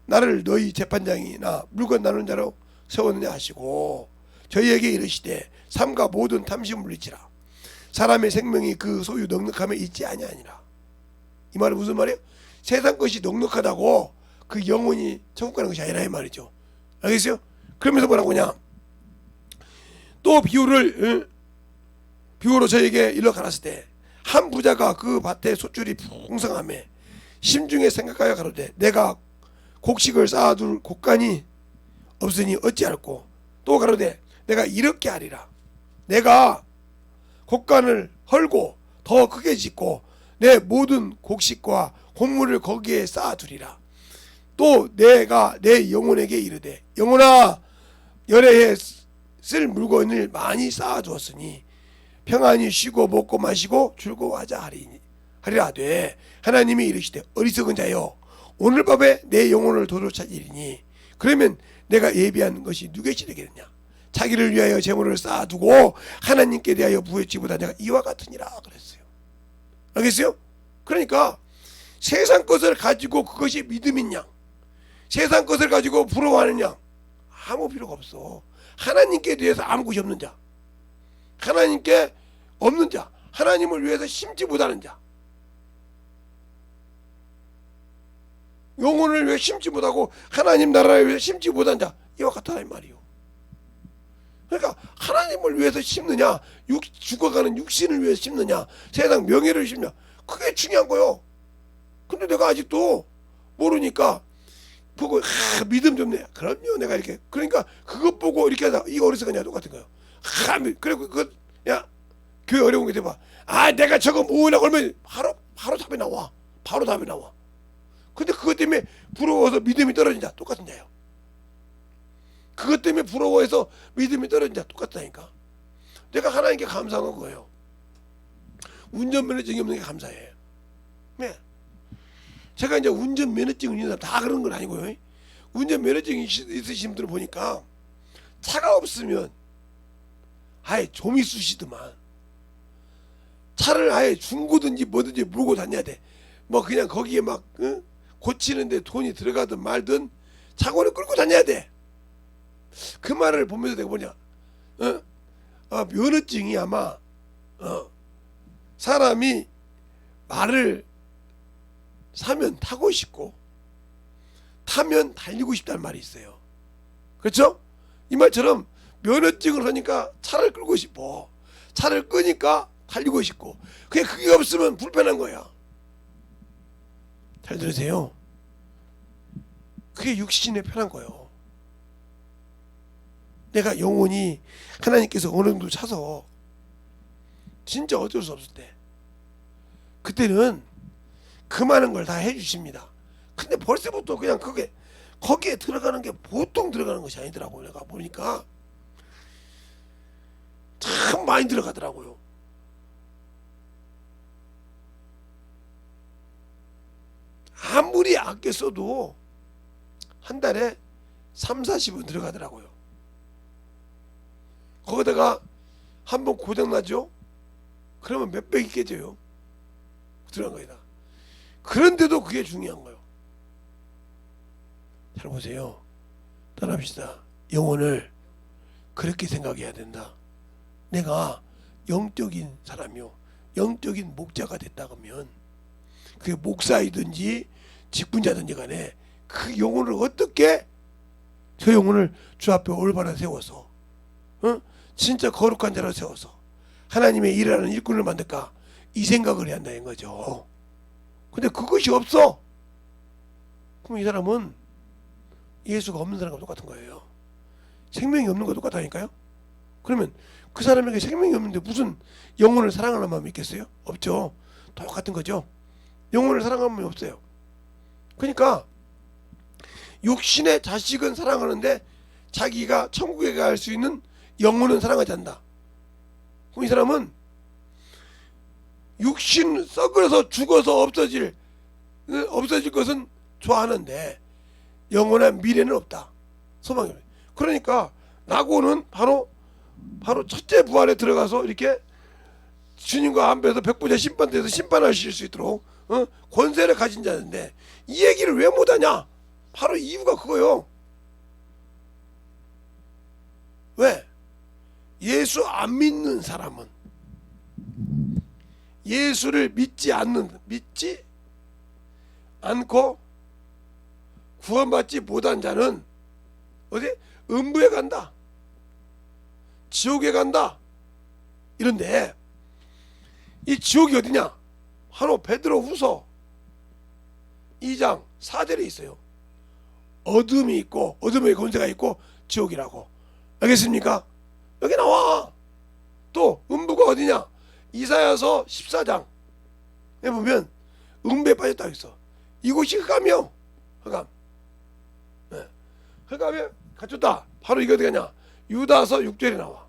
나를 너희 재판장이나 물건 나누는 자로 세웠느냐 하시고 저희에게 이르시되 삼가 모든 탐심을 물리치라. 사람의 생명이 그 소유 넉넉함에 있지 아니하니라. 이 말은 무슨 말이에요? 세상 것이 넉넉하다고 그 영혼이 천국 가는 것이 아니라 이 말이죠. 알겠어요? 그러면서 뭐라고 하냐? 또 비유로 저에게 일러 가라스 때 한 부자가 그 밭에 소출이 풍성함에 심중에 생각하여 가로되 내가 곡식을 쌓아둘 곡간이 없으니 어찌할꼬. 또 가로되 내가 이렇게 하리라. 내가 곡간을 헐고 더 크게 짓고 내 모든 곡식과 곡물을 거기에 쌓아두리라. 또 내가 내 영혼에게 이르되 영혼아 열애에 쓸 물건을 많이 쌓아두었으니 평안히 쉬고 먹고 마시고 즐거워하자 하리라 하되 하나님이 이르시되 어리석은 자여 오늘 밤에 내 영혼을 도로 찾으리니 그러면 내가 예비한 것이 누구에게 되겠느냐. 자기를 위하여 재물을 쌓아두고 하나님께 대하여 부여치보다 내가 이와 같으니라 그랬어요. 알겠어요? 그러니까 세상 것을 가지고 그것이 믿음이냐, 세상 것을 가지고 부러워하느냐, 아무 필요가 없어. 하나님께 대해서 아무 것이 없는 자, 하나님께 없는 자, 하나님을 위해서 심지 못하는 자, 영혼을 위해 심지 못하고 하나님 나라를 위해 심지 못한 자, 이와 같다 이 말이요. 그러니까 하나님을 위해서 심느냐, 죽어가는 육신을 위해서 심느냐, 세상 명예를 심느냐, 그게 중요한 거요. 근데 내가 아직도 모르니까 보고 믿음 좀 내. 그럼요, 내가 이렇게. 그러니까 그것 보고 이렇게 하다 이거 어리석으냐 똑같은 거예요. 그리고 그거 야 교회 어려운 게 돼봐. 내가 저거 모으려고 하면 바로 답이 나와. 바로 답이 나와. 근데 그것 때문에 부러워서 믿음이 떨어진다 똑같은 자예요. 그것 때문에 부러워해서 믿음이 떨어진다 똑같다니까. 내가 하나님께 감사한 거예요. 운전면허증이 없는 게 감사해요. 네. 제가 이제 운전면허증을 있는 사람 다 그런 건 아니고요. 운전면허증이 있으신 분들을 보니까 차가 없으면 아예 좀이 쑤시더만. 차를 아예 중고든지 뭐든지 몰고 다녀야 돼. 뭐 그냥 거기에 막 고치는데 돈이 들어가든 말든 차고를 끌고 다녀야 돼. 그 말을 보면서 내가 뭐냐, 면허증이 아마 사람이 말을 사면 타고 싶고 타면 달리고 싶다는 말이 있어요. 그렇죠? 이 말처럼 면허증을 하니까 차를 끌고 싶어. 차를 끄니까 달리고 싶고. 그게 없으면 불편한 거야. 잘 들으세요. 그게 육신에 편한 거예요. 내가 영혼이 하나님께서 어느 정도 차서 진짜 어쩔 수 없을 때 그때는 그 많은 걸 다 해주십니다. 근데 벌써부터 그냥 거기에 들어가는 게 보통 들어가는 것이 아니더라고요. 내가 보니까 참 많이 들어가더라고요. 아무리 아껴 써도 한 달에 30-40은 들어가더라고요. 거기다가 한번 고장나죠? 그러면 몇백이 깨져요. 들어간 거이다. 그런데도 그게 중요한 거예요. 잘 보세요. 따라합시다. 영혼을 그렇게 생각해야 된다. 내가 영적인 사람이요, 영적인 목자가 됐다 그러면 그게 목사이든지 직분자든지 간에 그 영혼을 어떻게, 저 영혼을 주 앞에 올바로 세워서 진짜 거룩한 자로 세워서 하나님의 일하는 일꾼을 만들까, 이 생각을 해야 한다는 거죠. 근데 그것이 없어. 그럼 이 사람은 예수가 없는 사람과 똑같은 거예요. 생명이 없는 거 똑같다니까요. 그러면 그 사람에게 생명이 없는데 무슨 영혼을 사랑하는 마음이 있겠어요? 없죠. 똑같은 거죠. 영혼을 사랑하는 마음이 없어요. 그러니까 육신의 자식은 사랑하는데 자기가 천국에 갈 수 있는 영혼은 사랑하지 않는다. 그럼 이 사람은 육신 썩어서 죽어서 없어질 것은 좋아하는데 영원한 미래는 없다. 소망이 없다. 그러니까 나고는 바로 첫째 부활에 들어가서 이렇게 주님과 함께해서 백부자 심판대에서 심판하실 수 있도록 권세를 가진 자인데 이 얘기를 왜 못하냐? 바로 이유가 그거요. 왜? 예수 안 믿는 사람은, 예수를 믿지 않고 구원받지 못한 자는 어디? 음부에 간다, 지옥에 간다. 이런데 이 지옥이 어디냐? 바로 베드로후서 2장 4절에 있어요. 어둠이 있고 어둠의 권세가 있고 지옥이라고. 알겠습니까? 여기 나와. 또 음부가 어디냐? 이사야서 14장에 보면 음부에 빠졌다고 있어. 이곳이 흑암이요. 흑암. 네. 흑암에 갇혔다. 바로 이거 어디 가냐? 유다서 6절에 나와.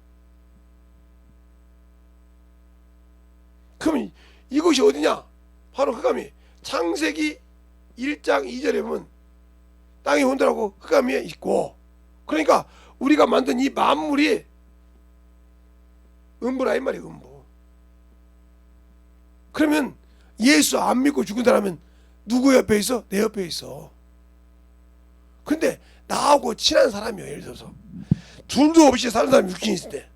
그럼 이곳이 어디냐? 바로 흑암이. 창세기 1장 2절에 보면 땅이 혼돈하고 흑암이 있고, 그러니까 우리가 만든 이 만물이 음부라 이 말이에요. 음부. 그러면 예수 안 믿고 죽은 사람은 누구 옆에 있어? 내 옆에 있어. 근데 나하고 친한 사람이요. 예를 들어서 둘도 없이 사는 사람이 육신이 있을 때,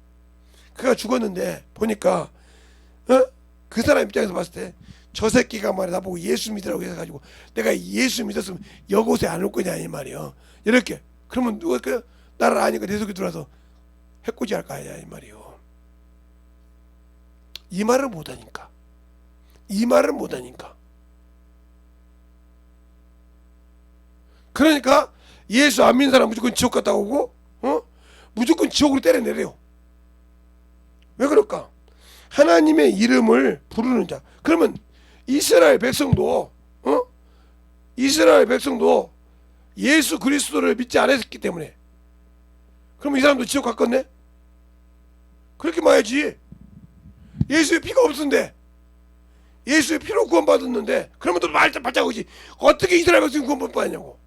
그가 죽었는데 보니까 그 사람 입장에서 봤을 때 저 새끼가 말이야 나보고 예수 믿으라고 해가지고 내가 예수 믿었으면 여곳에 안 올 거냐 이 말이요. 이렇게 그러면 누가 나를 아니까 내 속에 들어와서 해코지 할 거 아니야 이 말이요. 이 말을 못하니까. 그러니까 예수 안 믿는 사람 무조건 지옥 갔다 오고 무조건 지옥으로 때려내려요. 왜 그럴까? 하나님의 이름을 부르는 자. 그러면 이스라엘 백성도 예수 그리스도를 믿지 않았기 때문에, 그러면 이 사람도 지옥 갔겠네? 그렇게 말해야지. 예수의 피가 없었는데, 예수의 피로 구원받았는데, 그러면 또 발자국이지. 어떻게 이스라엘 백성이 구원받았냐고.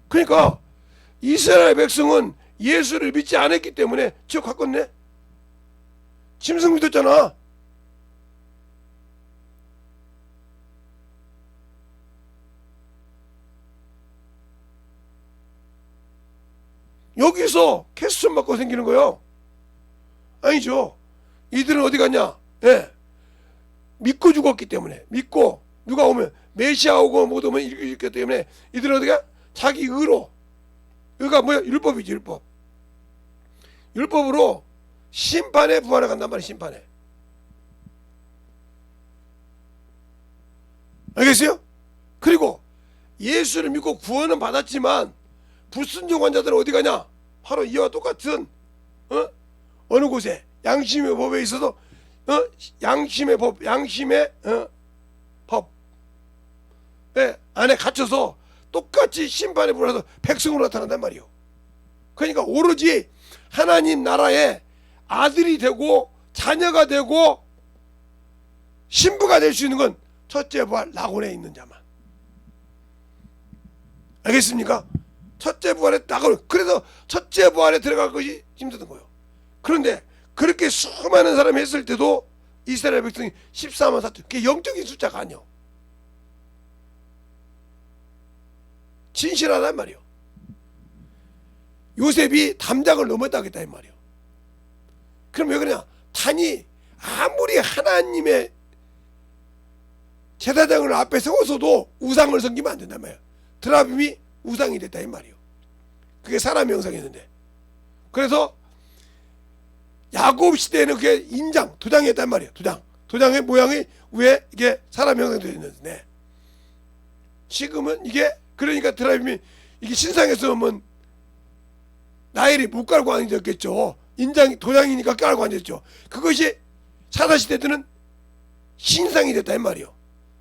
그러니까 이스라엘 백성은 예수를 믿지 않았기 때문에 지옥 갔겠네? 짐승 믿었잖아. 여기서 캐스천 받고 생기는 거요? 아니죠. 이들은 어디 갔냐? 예. 믿고 죽었기 때문에, 믿고 누가 오면 메시아 오고 못 오면 이기 때문에 이들은 어디가? 자기 의로. 의가 뭐야? 율법이지. 율법으로 심판에 부활해 간단 말이야. 심판에. 알겠어요? 그리고 예수를 믿고 구원은 받았지만 불순종한 자들은 어디 가냐? 바로 이와 똑같은 어느 곳에 양심의 법에 있어서 양심의 법 안에 갇혀서 똑같이 심판에 불러서 백성으로 나타난단 말이요. 그러니까 오로지 하나님 나라의 아들이 되고 자녀가 되고 신부가 될 수 있는 건 첫째 부활 낙원에 있는 자만. 알겠습니까? 첫째 부활에 낙원. 그래서 첫째 부활에 들어갈 것이 힘든 거예요. 그런데 그렇게 수많은 사람이 했을 때도 이스라엘 백성이 14만 4천. 그게 영적인 숫자가 아니요. 진실하단 말이요. 요셉이 담장을 넘었다 했다 이 말이요. 그럼 왜 그러냐? 단이 아무리 하나님의 제사장을 앞에 세워서도 우상을 섬기면 안 된단 말이야. 드라빔이 우상이 됐다 이 말이요. 그게 사람의 형상이었는데, 그래서 야곱 시대에는 그게 인장, 도장이었단 말이에요. 도장의 모양이 왜 이게 사람의 형상이 되었는데, 지금은 이게 그러니까 드라빔이 이게 신상에서 오면 나일이 못 깔고 앉았겠죠. 인장 도장이니까 깔고 앉았죠. 그것이 사사시대 때는 신상이 됐다 이 말이요.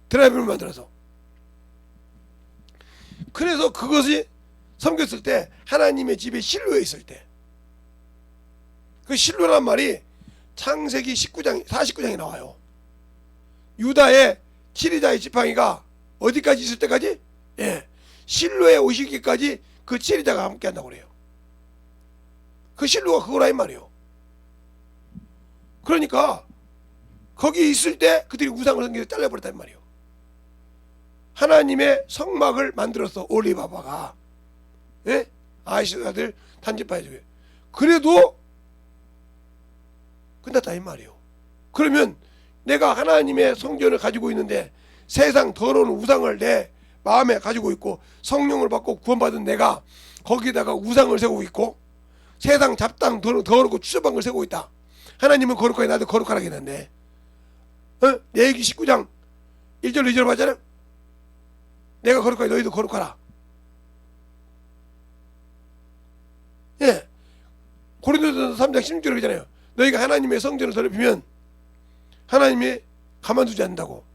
드라빔을 만들어서. 그래서 그것이 섬겼을 때 하나님의 집에 실로에 있을 때, 그 실로란 말이 창세기 49장에 나와요. 유다의 7리자의 지팡이가 어디까지 있을 때까지? 예, 실로에 오시기까지 그 7리자가 함께 한다고 그래요. 그 실로가 그거라 이 말이에요. 그러니까 거기 있을 때 그들이 우상을 섬겨서 잘라버렸단 말이에요. 하나님의 성막을 만들어서 올리바바가, 예? 아이스 아들 단지파해주게. 그래도 끝났다 이 말이에요. 그러면 내가 하나님의 성전을 가지고 있는데 세상 더러운 우상을 내 마음에 가지고 있고 성령을 받고 구원받은 내가 거기다가 우상을 세우고 있고 세상 잡당 더럽고 추접한 걸 세우고 있다. 하나님은 거룩하게 나도 거룩하라고 했는데 레위기 19장 1절 2절 맞잖아요. 내가 거룩하게 너희도 거룩하라. 예, 고린도전서 3장 16절에 그러잖아요. 너희가 하나님의 성전을 더럽히면 하나님이 가만두지 않는다고.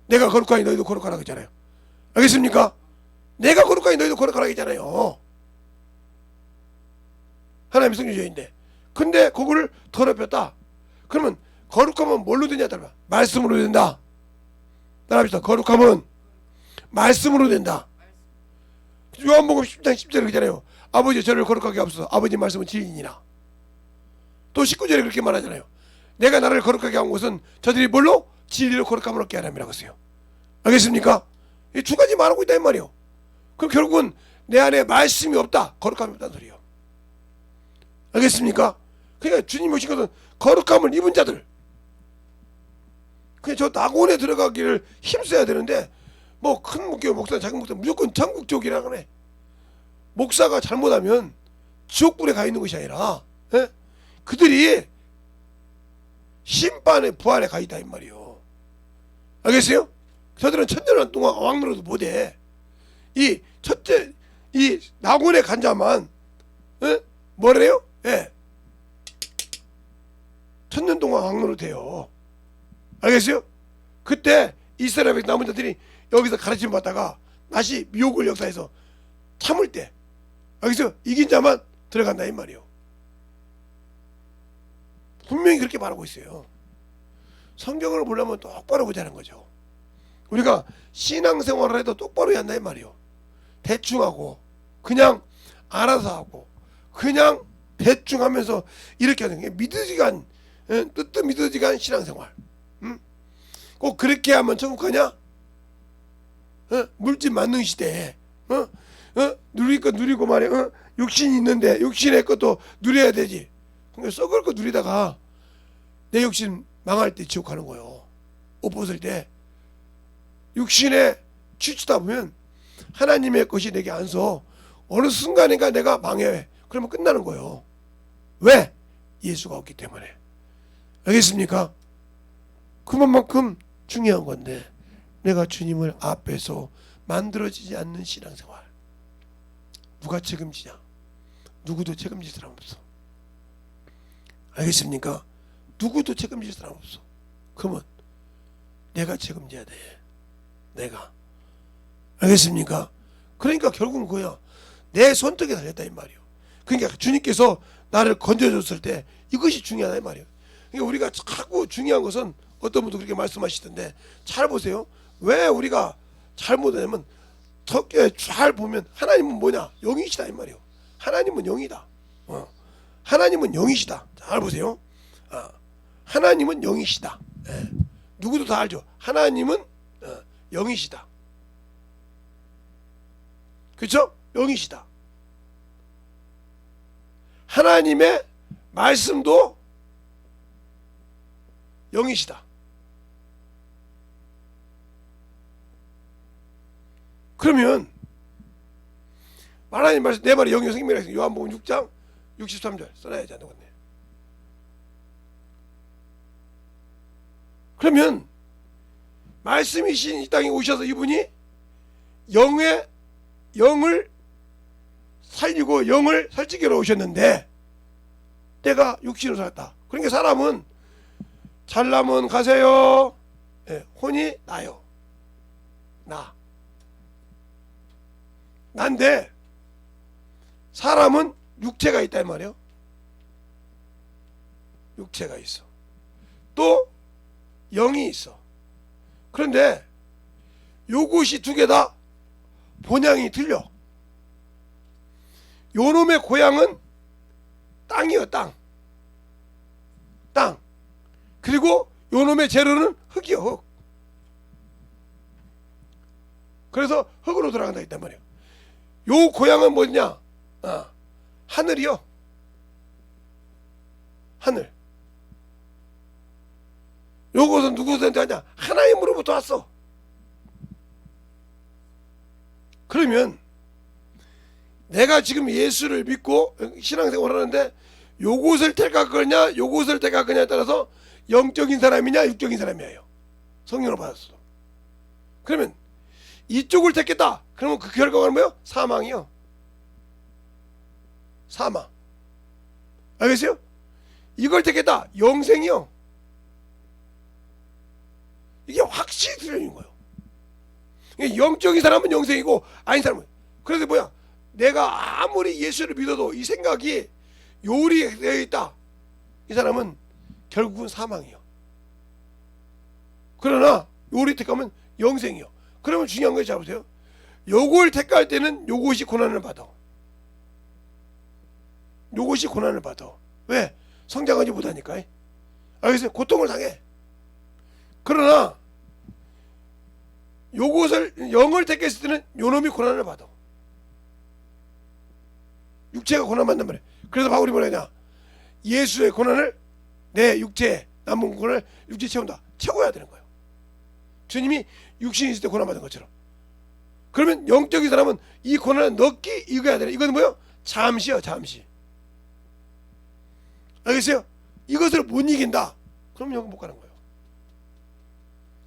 내가 거룩하니 너희도 거룩하라고 했잖아요. 알겠습니까? 내가 거룩하니 너희도 거룩하라고 했잖아요. 하나님의 성전인데 근데 그거를 더럽혔다. 그러면 거룩하면 뭘로 되냐 따라 말씀으로 된다. 따라합시다. 거룩함은 말씀으로 된다. 요한복음 10장 10절에 그러잖아요. 아버지 저를 거룩하게 하옵소서. 아버지 말씀은 진리니라. 또 19절에 그렇게 말하잖아요. 내가 나를 거룩하게 한 것은 저들이 뭘로? 진리로 거룩함을 얻게 하람이라고 했어요. 알겠습니까? 이 두 가지 말하고 있다 이 말이에요. 그럼 결국은 내 안에 말씀이 없다. 거룩함이 없다는 소리예요. 알겠습니까? 그러니까 주님이 오신 것은 거룩함을 입은 자들. 그냥 저 낙원에 들어가기를 힘써야 되는데 뭐 큰 목교 목사 작은 목사 무조건 천국 쪽이라 그래. 목사가 잘못하면 지옥불에 가 있는 것이 아니라 그들이 심판의 부활에 가 있다 이 말이요. 알겠어요? 저들은 천년 동안 왕노릇도 못해. 이 첫째 이 낙원에 간 자만 뭐래요? 천년 동안 왕노릇 해요. 알겠어요? 그때 이스라엘 남은 자들이 여기서 가르침 받다가 다시 미혹을 역사해서 참을 때 여기서 이긴 자만 들어간다 이 말이에요. 분명히 그렇게 말하고 있어요. 성경을 보려면 똑바로 보자는 거죠. 우리가 신앙생활을 해도 똑바로 해야 한다 이 말이에요. 대충 하고 그냥 알아서 하고 그냥 대충 하면서 이렇게 하는 게 믿어지간 뜻미어지간 신앙생활. 꼭 그렇게 하면 천국 가냐? 물질 만능 시대에 누릴 거 누리고 말이야. 육신이 있는데 육신의 것도 누려야 되지. 그러니까 썩을 거 누리다가 내 육신 망할 때 지옥 가는 거예요. 옷 벗을 때 육신에 치우치다 보면 하나님의 것이 내게 안 서. 어느 순간인가 내가 망해. 그러면 끝나는 거예요. 왜? 예수가 없기 때문에. 알겠습니까? 그만큼 중요한 건데 내가 주님을 앞에서 만들어지지 않는 신앙생활 누가 책임지냐? 누구도 책임질 사람 없어. 알겠습니까? 누구도 책임질 사람 없어. 그러면 내가 책임져야 돼. 내가. 알겠습니까? 그러니까 결국은 그거야. 내 손등에 달렸다 이 말이에요. 그러니까 주님께서 나를 건져줬을 때 이것이 중요하다 이 말이에요. 그러니까 우리가 자꾸 중요한 것은 어떤 분도 그렇게 말씀하시던데 잘 보세요. 왜 우리가 잘못하냐면 잘 보면 하나님은 뭐냐? 영이시다 이 말이에요. 하나님은 영이다. 하나님은 영이시다. 잘 보세요. 하나님은 영이시다. 누구도 다 알죠. 하나님은 영이시다. 그렇죠? 영이시다. 하나님의 말씀도 영이시다. 그러면 하나님 말씀 내 말이 영이요 생명이라 했어요. 요한복음 6장 63절 써놔야지 안 되겠네. 그러면 말씀이신 이 땅에 오셔서 이분이 영을 살리고 영을 살찌기로 오셨는데 때가 육신으로 살았다. 그러니까 사람은 잘나면 가세요. 혼이 나요. 난데 사람은 육체가 있다 이 말이에요. 육체가 있어. 또 영이 있어. 그런데 요것이 두 개 다 본향이 틀려. 요놈의 고향은 땅이요 땅. 그리고 요놈의 재료는 흙이요 흙. 그래서 흙으로 돌아간다 했단 말이에요. 요 고향은 뭐냐? 하늘이요. 하늘. 요것은 누구한테 하냐? 하나님으로부터 왔어. 그러면 내가 지금 예수를 믿고 신앙생활을 하는데 요것을 택할 거냐 요것을 택할 거냐에 따라서 영적인 사람이냐 육적인 사람이에요. 성령을 받았어. 그러면 이쪽을 택했다. 그러면 그 결과가 뭐예요? 사망이요. 사망. 알겠어요? 이걸 택했다. 영생이요. 이게 확실히 틀린 거예요. 영적인 사람은 영생이고 아닌 사람은. 그래서 뭐야? 내가 아무리 예수를 믿어도 이 생각이 요리되어 있다. 이 사람은 결국은 사망이요. 그러나 요리 택하면 영생이요. 그러면 중요한 거 잡으세요. 요걸 택할 때는 요것이 고난을 받아. 요것이 고난을 받아. 왜? 성장하지 못하니까. 알겠어요? 고통을 당해. 그러나 요것을 영을 택했을 때는 요놈이 고난을 받아. 육체가 고난받는단 말이에요. 그래서 바울이 뭐라 하냐? 예수의 고난을 내 육체에 남은 고난을 육체에 채운다. 채워야 되는 거예요. 주님이 육신이 있을 때 고난받은 것처럼. 그러면 영적인 사람은 이 고난을 넣기 이겨야 되는. 이건 뭐예요? 잠시요. 잠시. 알겠어요? 이것을 못 이긴다. 그럼 영은 못 가는 거예요.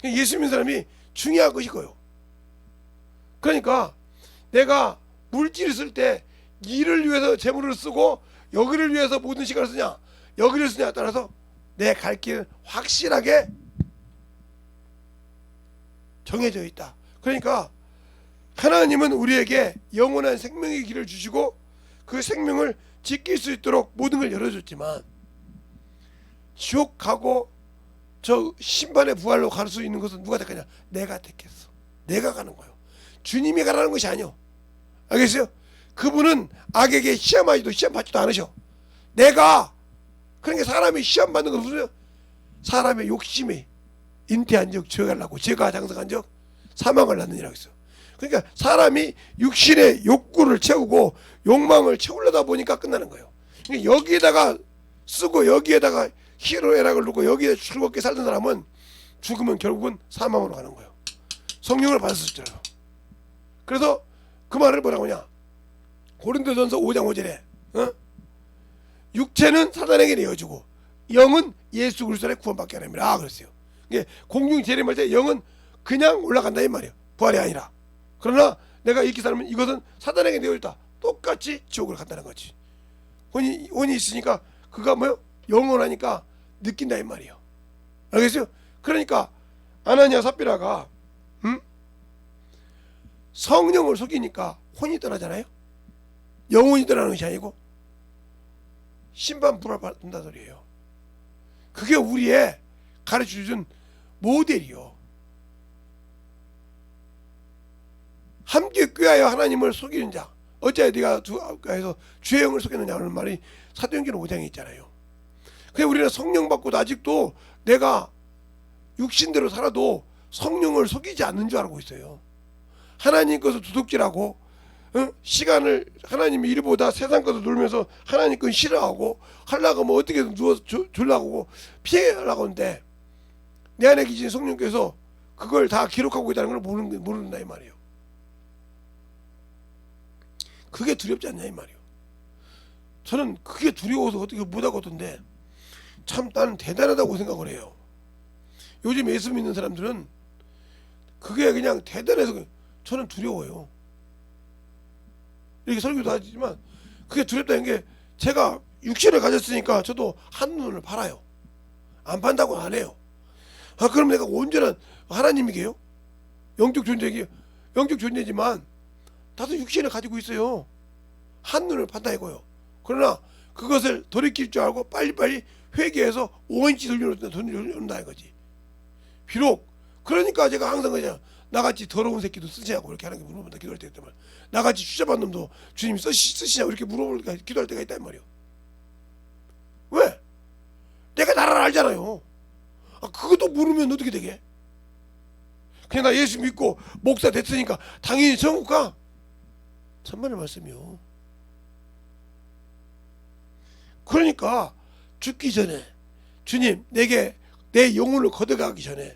예수 믿는 사람이 중요한 것이 이거예요. 그러니까 내가 물질을 쓸 때 이를 위해서 재물을 쓰고 여기를 위해서 모든 시간을 쓰냐 여기를 쓰냐에 따라서 내 갈 길은 확실하게 정해져 있다. 그러니까 하나님은 우리에게 영원한 생명의 길을 주시고 그 생명을 지킬 수 있도록 모든 걸 열어줬지만 지옥 가고 저 심판의 부활로 갈 수 있는 것은 누가 택하냐? 내가 택했어. 내가 가는 거예요. 주님이 가라는 것이 아니요. 알겠어요? 그분은 악에게 시험하지도 시험 받지도 않으셔. 내가. 그러니까 사람이 시험 받는 건 무슨 사람의 욕심이 잉태한 적 죄가 나고 죄가 장성한 적 사망을 낳느니라고 했어요. 그러니까 사람이 육신의 욕구를 채우고 욕망을 채우려다 보니까 끝나는 거예요. 그러니까 여기에다가 쓰고 여기에다가 희로애락을 놓고 여기에 즐겁게 살던 사람은 죽으면 결국은 사망으로 가는 거예요. 성령을 받았었잖아요. 그래서 그 말을 뭐라고 하냐? 고린도전서 5장 5절에 육체는 사단에게 내어주고 영은 예수 그리스도의 구원받게 하랍니다. 그랬어요. 이게 공중 재림할 때 영은 그냥 올라간다 이 말이에요. 부활이 아니라. 그러나 내가 이렇게 살면 이것은 사단에게 내어줬다. 똑같이 지옥을 간다는 거지. 혼이 있으니까 그가 뭐요? 영원하니까 느낀다 이 말이에요. 알겠어요? 그러니까 아나니아 삽비라가 성령을 속이니까 혼이 떠나잖아요. 영혼이 떠나는 것이 아니고 심판 불알 받는다 소리예요. 그게 우리의 가르쳐준 모델이요. 함께 꾀하여 하나님을 속이는 자. 어째 네가 해서 주의 영을 속였느냐 하는 말이 사도행전 5장에 있잖아요. 그래 우리는 성령 받고도 아직도 내가 육신대로 살아도 성령을 속이지 않는 줄 알고 있어요. 하나님 것을 도둑질하고 시간을 하나님 일보다 세상 것을 놀면서 하나님 건 싫어하고 하려고 하면 어떻게든 누워서 졸라고 피하려고 하는데 내 안에 계신 성령께서 그걸 다 기록하고 있다는 걸 모른다 이 말이에요. 그게 두렵지 않냐 이 말이에요. 저는 그게 두려워서 어떻게 못하거든데 참 나는 대단하다고 생각을 해요. 요즘 예수 믿는 사람들은 그게 그냥 대단해서 저는 두려워요. 이렇게 설교도 하지만 그게 두렵다는 게 제가 육신을 가졌으니까 저도 한눈을 팔아요. 안 판다고는 안 해요. 아 그럼 내가 온전한 하나님이게요? 영적 존재이게요? 영적 존재지만 다들 육신을 가지고 있어요. 한눈을 판다 이거요. 그러나 그것을 돌이킬 줄 알고 빨리빨리 회개해서 5인치 돌려놓는다 이거지. 비록 그러니까 제가 항상 그냥 나같이 더러운 새끼도 쓰시냐고 이렇게 하는 게 물어본다 기도할 때 있단 말이야. 나같이 추잡한 놈도 주님 쓰시냐고 이렇게 물어보니까 기도할 때가 있단 말이야. 왜? 내가 나를 알잖아요. 아, 그것도 모르면 어떻게 되게? 그냥 나 예수 믿고 목사 됐으니까 당연히 천국 가. 천만의 말씀이요. 그러니까 죽기 전에 주님 내게 내 영혼을 걷어가기 전에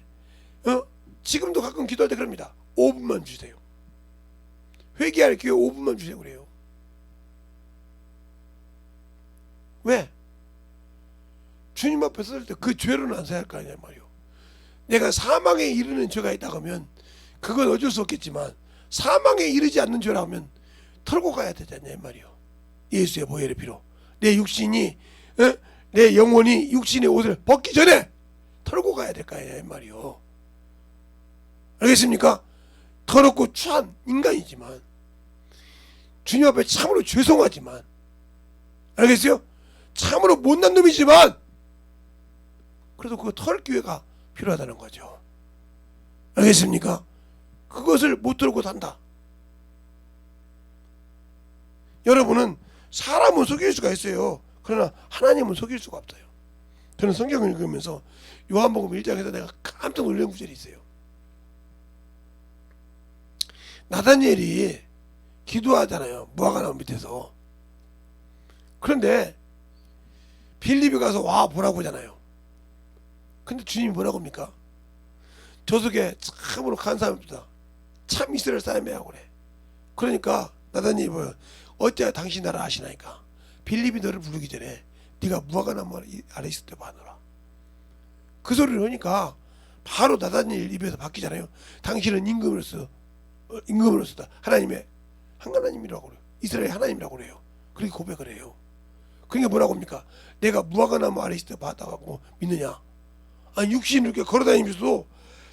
지금도 가끔 기도할 때 그럽니다. 5분만 주세요. 회개할 기회 5분만 주세요 그래요. 왜? 주님 앞에 설 때 그 죄로는 안 사야 할 거 아니냐 말이요. 내가 사망에 이르는 죄가 있다고 하면 그건 어쩔 수 없겠지만 사망에 이르지 않는 죄라면 털고 가야 되잖아요 말이요. 예수의 보혈의 피로 내 육신이 내 영혼이 육신의 옷을 벗기 전에 털고 가야 될 거 아니냐 말이요. 알겠습니까? 더럽고 추한 인간이지만 주님 앞에 참으로 죄송하지만 알겠어요? 참으로 못난 놈이지만 그래도 그거 털 기회가 필요하다는 거죠. 알겠습니까? 그것을 못 털고 산다. 여러분은 사람은 속일 수가 있어요. 그러나 하나님은 속일 수가 없어요. 저는 성경을 읽으면서 요한복음 1장에서 내가 깜짝 놀란 구절이 있어요. 나다니엘이 기도하잖아요. 무화과나무 밑에서. 그런데 빌립이 가서 와 보라고 하잖아요. 근데 주님이 뭐라고 합니까? 저 속에 참으로 간 사람이다. 참 이스라엘 사람이야 그래. 그러니까 나다니엘이 뭐야? 어찌하여 당신 나라 아시나이까? 빌립이 너를 부르기 전에 네가 무화과나무 아래 있을 때 봐노라. 그 소리를 하니까 바로 나다니엘 입에서 바뀌잖아요. 당신은 임금으로서다. 하나님의 한 하나님이라고 그래요. 이스라엘 하나님이라고 그래요. 그렇게 고백을 해요. 그러니까 뭐라고 합니까? 내가 무화과나무 아래 있을 때 봤다고 믿느냐? 아니 육신을 이렇게 걸어다니면서도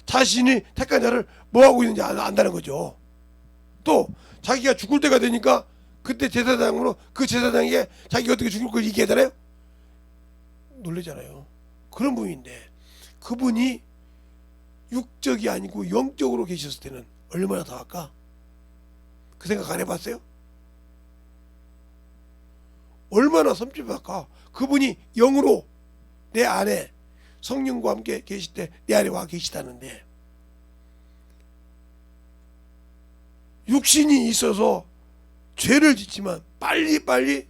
자신이 택한 자를 뭐하고 있는지 안다는 거죠. 또 자기가 죽을 때가 되니까 그때 제사장으로 그 제사장에게 자기가 어떻게 죽을 걸 얘기하잖아요. 놀라잖아요. 그런 분인데 그분이 육적이 아니고 영적으로 계셨을 때는 얼마나 더 할까? 그 생각 안 해봤어요? 얼마나 섬찟할까? 그분이 영으로 내 안에 성령과 함께 계실 때 내 안에 와 계시다는데 육신이 있어서 죄를 짓지만 빨리빨리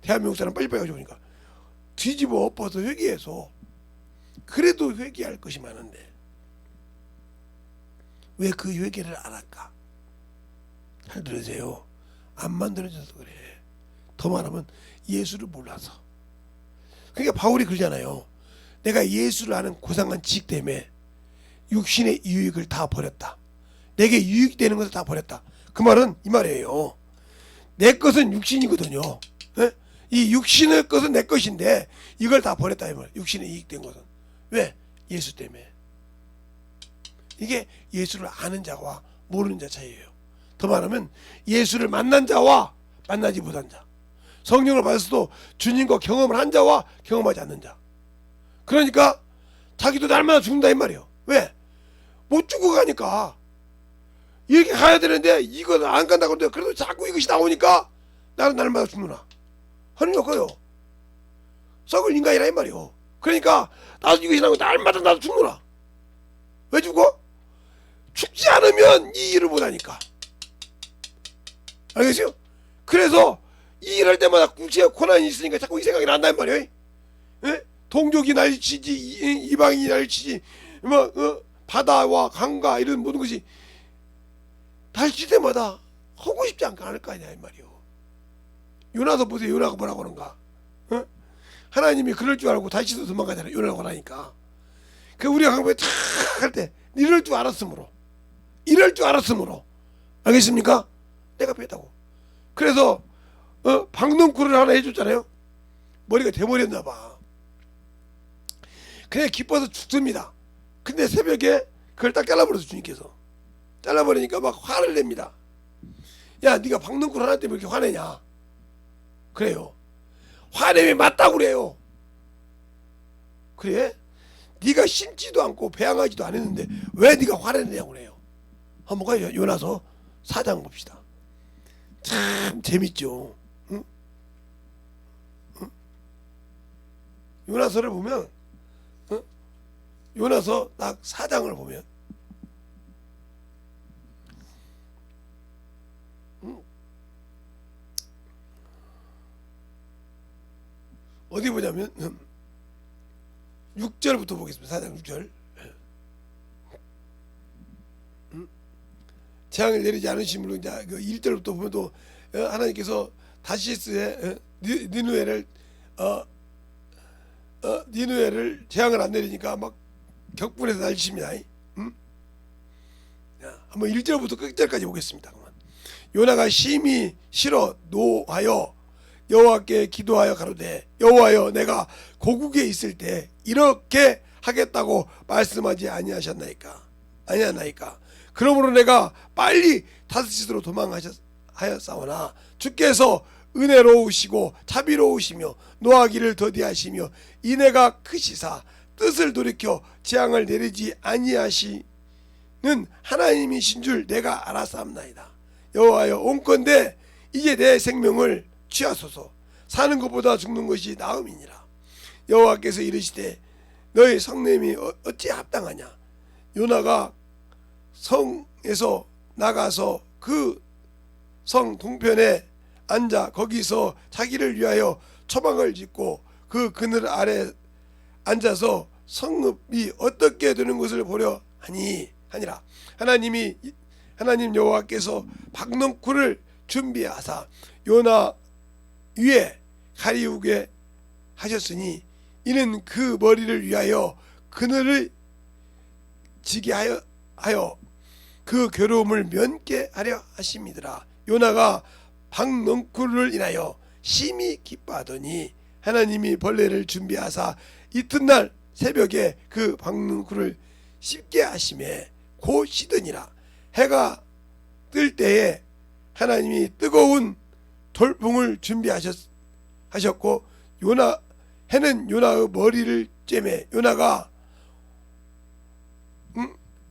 대한민국 사람 빨리빨리 가져오니까 뒤집어 엎어서 회개해서 그래도 회개할 것이 많은데 왜 그 회개를 안 할까? 잘 들으세요. 안 만들어져서 그래. 더 말하면 예수를 몰라서. 그러니까 바울이 그러잖아요. 내가 예수를 아는 고상한 지식 때문에 육신의 유익을 다 버렸다. 내게 유익되는 것을 다 버렸다. 그 말은 이 말이에요. 내 것은 육신이거든요. 에? 이 육신의 것은 내 것인데 이걸 다 버렸다 이 말. 육신에 이익된 것은. 왜? 예수 때문에. 이게 예수를 아는 자와 모르는 자 차이예요. 더 말하면 예수를 만난 자와 만나지 못한 자, 성령을 받았어도 주님과 경험을 한 자와 경험하지 않는 자. 그러니까 자기도 날마다 죽는다 이 말이에요. 왜? 못 죽어 가니까. 이렇게 가야 되는데 이건 안 간다고 하는데 그래도 자꾸 이것이 나오니까 나는 날마다 죽는구나 하는 거고요. 썩을 인간이라 이 말이에요. 그러니까 나도 이것이 나오고 날마다 나도 죽는구나. 왜 죽어? 죽지 않으면 이 일을 못하니까. 알겠어요? 그래서 이 일할 때마다 구체적 고난이 있으니까 자꾸 이 생각이 난단 말이에요. 에? 동족이 날 치지, 이방인이 날 치지, 바다와 강과 이런 모든 것이 날 칠 때마다 하고 싶지 않을 거 아니야 이 말이요. 요나서 보세요. 요나가 뭐라고 하는가? 어? 하나님이 그럴 줄 알고 다시도 도망가잖아요. 요나라고 하니까. 그 우리가 강보에 탁 할 때 이럴 줄 알았으므로 알겠습니까? 내가 뺐다고. 그래서 방능쿨을 하나 해줬잖아요. 머리가 대머리였나 봐. 그냥 기뻐서 죽습니다. 근데 새벽에 그걸 딱 잘라버려서 주님께서 잘라버리니까 막 화를 냅니다. 야 네가 방능쿨 하나 때문에 이렇게 화내냐. 그래요. 화내면 맞다고 그래요. 그래? 네가 심지도 않고 배양하지도 않았는데 왜 네가 화를 내냐고 그래요. 한번 가요. 요나서 4장 봅시다. 참 재밌죠. 응? 응? 요나서를 보면 응? 요나서 딱 4장을 보면 응? 어디 보자면 6절부터 보겠습니다. 4장 6절. 재앙을 내리지 않으심으로 이제 그 1절부터 보면 또 하나님께서 다시스의 니누에를 니누에를 재앙을 안 내리니까 막 격분해서 날리십니다. 한번 1절부터 끝절까지 보겠습니다. 요나가 심히 싫어 노하여 여호와께 기도하여 가로되 여호와여 내가 고국에 있을 때 이렇게 하겠다고 말씀하지 아니하셨나이까 그러므로 내가 빨리 다스시스로 도망하였사오나 주께서 은혜로우시고 자비로우시며 노하기를 더디하시며 인애가 크시사 뜻을 돌이켜 재앙을 내리지 아니하시는 하나님이신 줄 내가 알았사옵나이다. 여호와여 온건대 이제 내 생명을 취하소서. 사는 것보다 죽는 것이 나음이니라. 여호와께서 이르시되 너희 성냄이 어찌 합당하냐. 요나가 성에서 나가서 그 성 동편에 앉아 거기서 자기를 위하여 초막을 짓고 그 그늘 아래 앉아서 성읍이 어떻게 되는 것을 보려 하니라. 하나님 여호와께서 박넝쿨을 준비하사 요나 위에 가리우게 하셨으니 이는 그 머리를 위하여 그늘을 지게 하여 그 괴로움을 면케 하려 하심이더라. 요나가 박넝쿨을 인하여 심히 기뻐하더니 하나님이 벌레를 준비하사 이튿날 새벽에 그 박넝쿨을 씹게 하심에 곧 시드니라. 해가 뜰 때에 하나님이 뜨거운 돌풍을 준비하셨고 해는 요나의 머리를 쬐매 요나가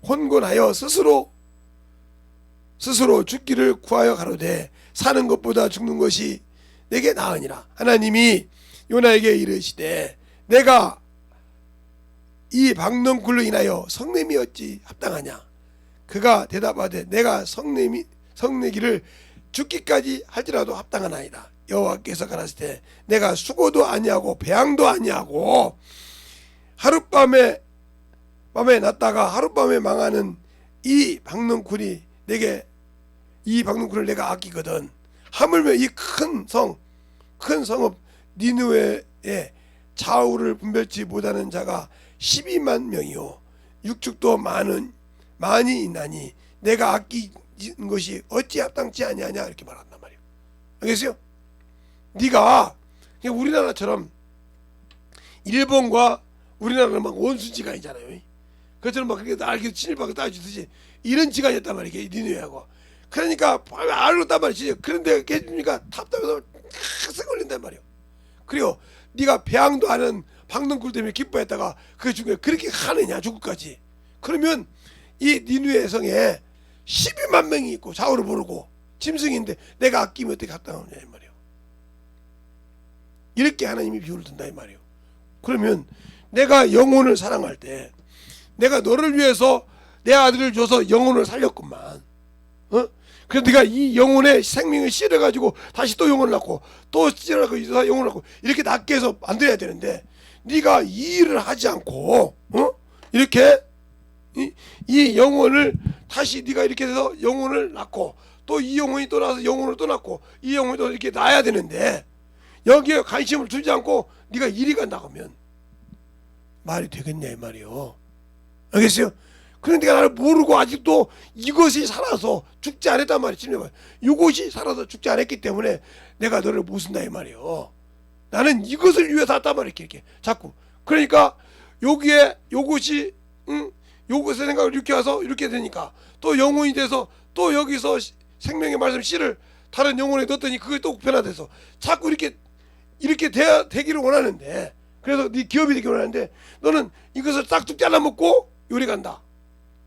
혼곤하여 스스로 죽기를 구하여 가로되 사는 것보다 죽는 것이 내게 나으니라. 하나님이 요나에게 이르시되 내가 이 박넝쿨로 인하여 성냄이 어찌 합당하냐. 그가 대답하되 내가 성내기를 죽기까지 할지라도 합당하나이다. 여호와께서 가라사대 내가 수고도 아니하고 배양도 아니하고 하룻밤에 났다가 하룻밤에 망하는 이 박넝쿨을 내가 아끼거든. 하물며 이 큰 성읍 니느웨에 좌우를 분별치 못하는 자가 12만 명이요 육축도 많이 있나니 내가 아낀 것이 어찌 합당치 아니하냐 이렇게 말한단 말이에요. 알겠어요? 네가 우리나라처럼 일본과 우리나라는 막 원수지간이잖아요. 그처럼 막 그렇게 날 친일받고 따지듯이 이런 지간이었단 말이에요. 니느웨하고. 그러니까 알았단 말이지. 그런데 해주니까 답답해서 쓱 걸린단 말이에요. 그리고 네가 배양도 하는 박넝쿨 때문에 기뻐했다가 그 중에 그렇게 하느냐 죽을까지. 그러면 이 니느웨 성에 12만 명이 있고 좌우를 모르고 짐승인데 내가 아끼면 어떻게 합당하느냐 이 말이에요. 이렇게 하나님이 비유를 든다 이 말이에요. 그러면 내가 영혼을 사랑할 때 내가 너를 위해서 내 아들을 줘서 영혼을 살렸구만. 그래서 네가 이 영혼의 생명을 실어가지고 다시 또 영혼을 낳고 또 실어가지고 영혼을 낳고 이렇게 낳게 해서 만들어야 되는데 네가 이 일을 하지 않고 이렇게 이 영혼을 다시 네가 이렇게 해서 영혼을 낳고 또 이 영혼이 또 나서 영혼을 또 낳고 이 영혼이 또 이렇게 낳아야 되는데 여기에 관심을 두지 않고 네가 이리 간다 그러면 말이 되겠냐 이 말이요. 알겠어요? 그런데 내가 나를 모르고 아직도 이것이 살아서 죽지 않았단 말이지. 이것이 살아서 죽지 않았기 때문에 내가 너를 못 쓴다 이 말이요. 나는 이것을 위해 살았단 말이야 이렇게 자꾸. 그러니까 여기에 요것이 요것의 생각을 이렇게 와서 이렇게 되니까 또 영혼이 돼서 또 여기서 생명의 말씀 씨를 다른 영혼에 넣었더니 그게 또 변화돼서 자꾸 이렇게 되기를 원하는데 그래서 네 기업이 되기를 원하는데 너는 이것을 딱 죽지 않아 먹고 요리 간다.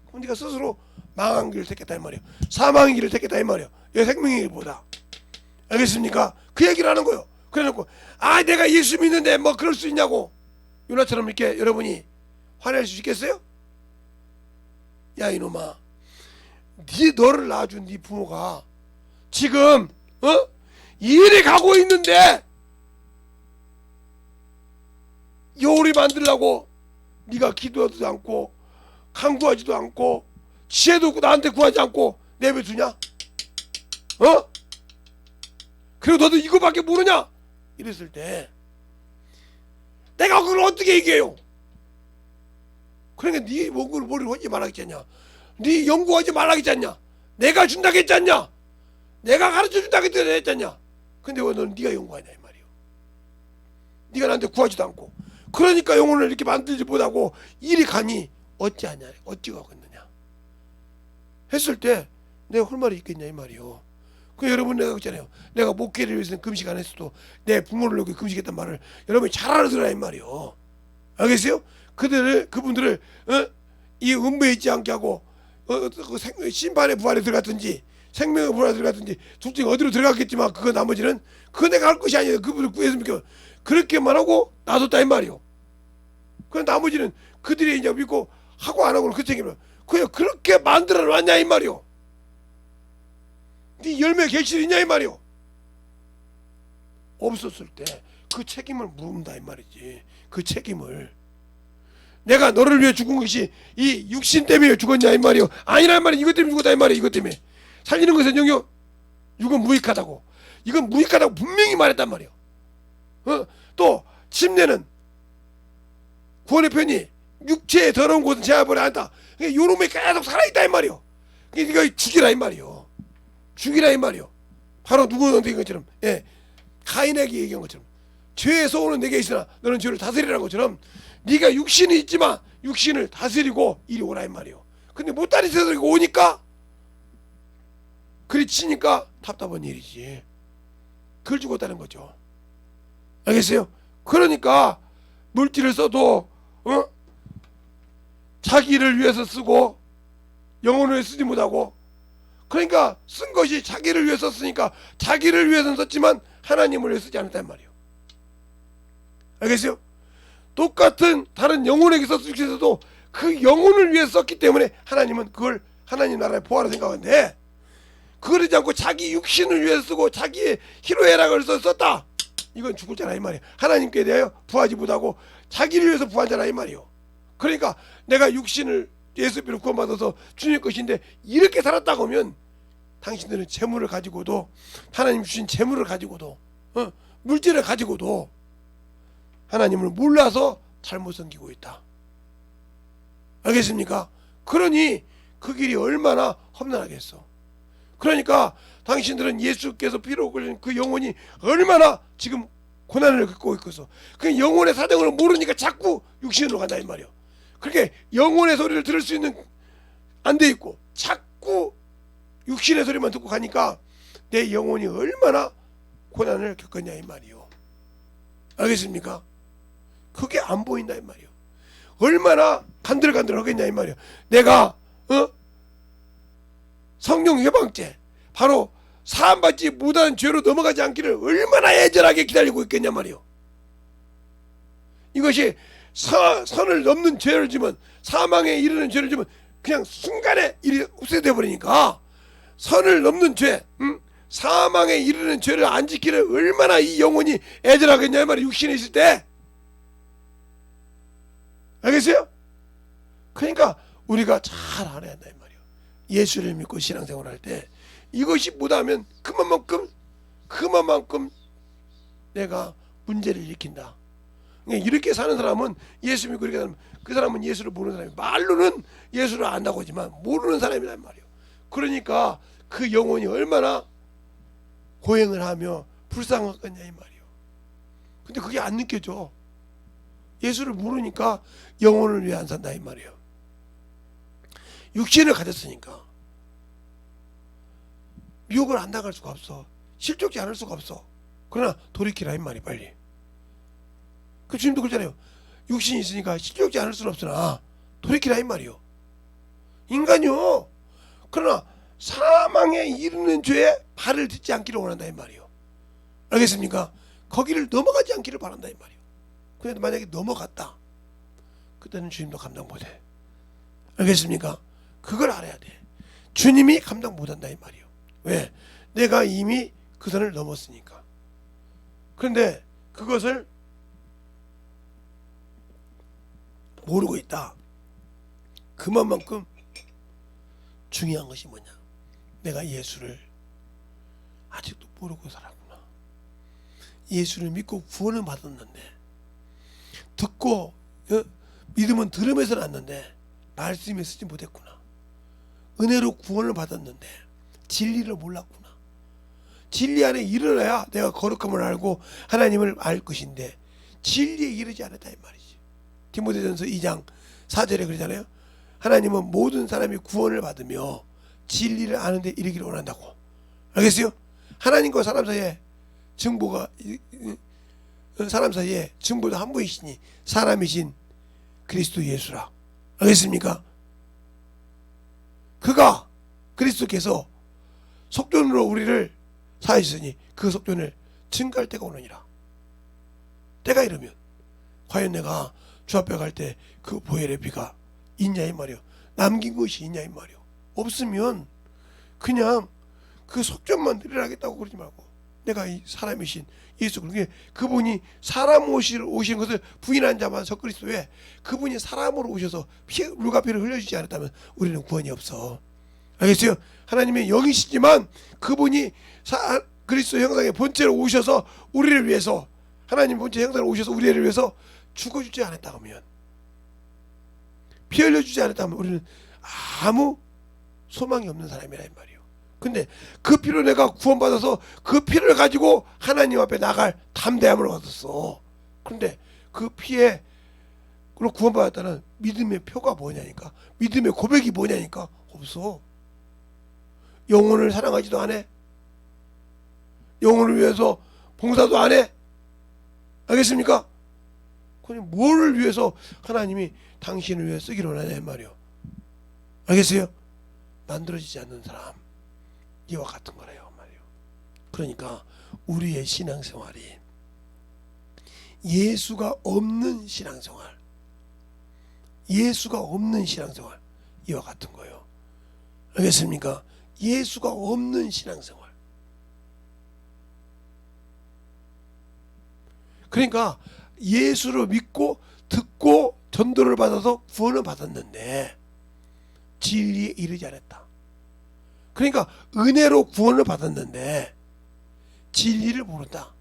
그럼 네가 스스로 망한 길을 택했다 이 말이에요. 사망의 길을 택했다 이 말이에요. 이 생명의 길보다. 알겠습니까? 그 얘기를 하는 거예요. 그래놓고 내가 예수 믿는데 뭐 그럴 수 있냐고 요나처럼 이렇게 여러분이 화낼 수 있겠어요? 야 이놈아, 너를 낳아준 네 부모가 지금 이리 가고 있는데 요리 만들라고 네가 기도하지도 않고 간구하지도 않고 지혜도 없고 나한테 구하지 않고 내버려두냐? 어? 그리고 너도 이거밖에 모르냐? 이랬을 때 내가 그걸 어떻게 얘기해요? 그러니까 네 머리를 하지 말라겠잖냐? 네 연구하지 말라겠잖냐? 내가 준다겠잖냐? 내가 가르쳐준다고 했잖냐? 근데 왜 너는 네가 연구하냐 이 말이요. 네가 나한테 구하지도 않고 그러니까 영혼을 이렇게 만들지 못하고 이리 가니 어찌하냐? 어찌가 하겠느냐? 했을 때 내가 할 말이 있겠냐 이 말이요. 그 여러분 내가 그랬잖아요. 내가 목회를 위해서는 금식 안 했어도 내 부모를 놓고 금식했단 말을 여러분이 잘 알아들어야 이 말이요. 알겠어요? 그분들을 이 음부에 있지 않게 하고 심판의 부활에 들어갔든지 생명의 부활에 들어갔든지 둘 중에 어디로 들어갔겠지만 그거 나머지는 그거 내가 할 것이 아니에요. 그분을 구했으면 그렇게만 하고 놔뒀다 이 말이요. 그 나머지는 그들이 이제 믿고 하고 안 하고는 그 책임을 그냥 그렇게 만들어 놨냐 이 말이요. 네 열매 결실이 있냐 이 말이요. 없었을 때 그 책임을 물은다 이 말이지. 그 책임을 내가 너를 위해 죽은 것이 이 육신 때문에 죽었냐 이 말이요. 아니란 말이 이것 때문에 죽었다 이 말이요. 이것 때문에 살리는 것은 영요 이건 무익하다고. 이건 무익하다고 분명히 말했단 말이요. 또 침례는 구원의 편이 육체의 더러운 곳은 제압을 한다. 그러니까 요놈이 계속 살아있다 이 말이요. 그러니까 이거 죽이라 이 말이요. 죽이라 이 말이요. 바로 누구한테 얘기한 것처럼 가인에게 얘기한 것처럼 죄의 소원은 내게 있으나 너는 죄를 다스리라는 것처럼 네가 육신이 있지만 육신을 다스리고 이리 오라 이 말이요. 근데 못 다스리고 오니까 그리 치니까 답답한 일이지. 그걸 죽었다는 거죠. 알겠어요? 그러니까 물질을 써도 자기를 위해서 쓰고 영혼을 위해 쓰지 못하고 그러니까 쓴 것이 자기를 위해 썼으니까 자기를 위해서는 썼지만 하나님을 위해 쓰지 않았단 말이에요. 알겠어요? 똑같은 다른 영혼에게 썼을지도 그 영혼을 위해 썼기 때문에 하나님은 그걸 하나님 나라의 보화로 생각하는데 그러지 않고 자기 육신을 위해 쓰고 자기의 희로애락을 썼다. 이건 죽을잖아 이 말이에요. 하나님께 대하여 부하지 못하고 자기를 위해서 부하잖아 이 말이에요. 그러니까 내가 육신을 예수님으로 구원받아서 주님 것인데 이렇게 살았다고 하면 당신들은 재물을 가지고도 하나님 주신 재물을 가지고도 물질을 가지고도 하나님을 몰라서 잘못 섬기고 있다. 알겠습니까? 그러니 그 길이 얼마나 험난하겠어. 그러니까 당신들은 예수께서 피로 흘린 그 영혼이 얼마나 지금 고난을 겪고 있겠어. 그 영혼의 사정을 모르니까 자꾸 육신으로 간다 이 말이야. 그렇게 영혼의 소리를 들을 수 있는 안 돼 있고 자꾸 육신의 소리만 듣고 가니까 내 영혼이 얼마나 고난을 겪었냐 이 말이요. 알겠습니까? 그게 안 보인다 이 말이요. 얼마나 간들간들 하겠냐 이 말이요. 내가 성령 회방죄 바로 사함받지 못한 죄로 넘어가지 않기를 얼마나 애절하게 기다리고 있겠냐 말이요. 이것이 선을 넘는 죄를 지면 사망에 이르는 죄를 지면 그냥 순간에 일이 없어져 버리니까 선을 넘는 죄 사망에 이르는 죄를 안 지키는 얼마나 이 영혼이 애절하겠냐 이 말이요. 육신에 있을 때 알겠어요? 그러니까 우리가 잘 알아야 한다 이 말이요. 예수를 믿고 신앙생활 할 때 이것이 못하면 그만큼 내가 문제를 일으킨다. 이렇게 사는 사람은 예수 믿고 이렇게 사는 그 사람은 예수를 모르는 사람이 말로는 예수를 안다고 하지만 모르는 사람이란 말이에요. 그러니까 그 영혼이 얼마나 고행을 하며 불쌍하겠냐 이 말이에요. 근데 그게 안 느껴져. 예수를 모르니까 영혼을 위해 안 산다 이 말이에요. 육신을 가졌으니까 미혹을 안 나갈 수가 없어. 실족지 않을 수가 없어. 그러나 돌이키라 이 말이 빨리. 그 주님도 그러잖아요. 육신이 있으니까 실족지 않을 수는 없으나 돌이키라 이 말이요. 인간이요. 그러나 사망에 이르는 죄에 발을 딛지 않기를 원한다 이 말이요. 알겠습니까? 거기를 넘어가지 않기를 바란다 이 말이요. 근데 만약에 넘어갔다. 그때는 주님도 감당 못해. 알겠습니까? 그걸 알아야 돼. 주님이 감당 못한다 이 말이요. 왜? 내가 이미 그 선을 넘었으니까. 그런데 그것을 모르고 있다. 그만큼 중요한 것이 뭐냐? 내가 예수를 아직도 모르고 살았구나. 예수를 믿고 구원을 받았는데, 듣고 믿음은 들음에서 났는데 말씀에 쓰지 못했구나. 은혜로 구원을 받았는데 진리를 몰랐구나. 진리 안에 이르러야 내가 거룩함을 알고 하나님을 알 것인데 진리에 이르지 않았다 이 말이지. 디모데전서 2장 4절에 그러잖아요. 하나님은 모든 사람이 구원을 받으며 진리를 아는데 이르기를 원한다고. 알겠어요? 하나님과 사람 사이에 증보가, 사람 사이에 증보도 한 분이시니 사람이신 그리스도 예수라. 알겠습니까? 그가, 그리스도께서 속전으로 우리를 사하셨으니 그 속전을 증가할 때가 오느니라. 때가 이르면 과연 내가 주 앞에 갈 때 그 보혈의 피가 있냐 이 말이요. 남긴 것이 있냐 이 말이요. 없으면 그냥 그 속전만 드리라겠다고 그러지 말고, 내가 이 사람이신 예수, 그분이 사람 오신 것을 부인한 자만 적그리스도에, 그분이 사람으로 오셔서 물과 피를 흘려주지 않았다면 우리는 구원이 없어. 알겠어요? 하나님의 영이시지만 그분이 그리스도 형상의 본체로 오셔서 우리를 위해서, 하나님 본체 형상으로 오셔서 우리를 위해서 죽어주지 않았다 하면, 피 흘려주지 않았다 하면 우리는 아무 소망이 없는 사람이라 이 말이에요. 근데 그 피로 내가 구원받아서 그 피를 가지고 하나님 앞에 나갈 담대함을 얻었어. 그런데 그 피에 그로 구원받았다는 믿음의 표가 뭐냐니까, 믿음의 고백이 뭐냐니까, 없어. 영혼을 사랑하지도 않아. 영혼을 위해서 봉사도 안 해. 알겠습니까? 그럼 뭐를 위해서 하나님이 당신을 위해 쓰기로 하냐 이 말이요. 알겠어요? 만들어지지 않는 사람, 이와 같은 거래요 말이요. 그러니까 우리의 신앙생활이 예수가 없는 신앙생활, 예수가 없는 신앙생활, 이와 같은 거예요. 알겠습니까? 예수가 없는 신앙생활. 그러니까 예수를 믿고 듣고 전도를 받아서 구원을 받았는데 진리에 이르지 않았다. 그러니까 은혜로 구원을 받았는데 진리를 모른다.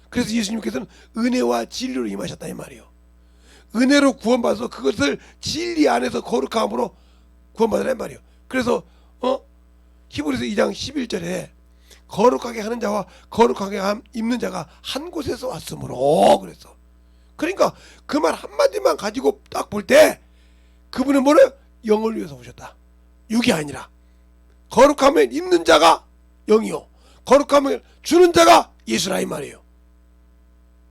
그래서 예수님께서는 은혜와 진리로 임하셨다 이 말이에요. 은혜로 구원받아서 그것을 진리 안에서 거룩함으로 구원받으라 이 말이에요. 그래서 히브리서 2장 11절에 거룩하게 하는 자와 거룩하게 입는 자가 한 곳에서 왔으므로 그랬어. 그러니까 그 말 한마디만 가지고 딱 볼 때 그분은 뭐래요? 영을 위해서 오셨다. 육이 아니라. 거룩함을 입는 자가 영이요, 거룩함을 주는 자가 예수라 이 말이에요.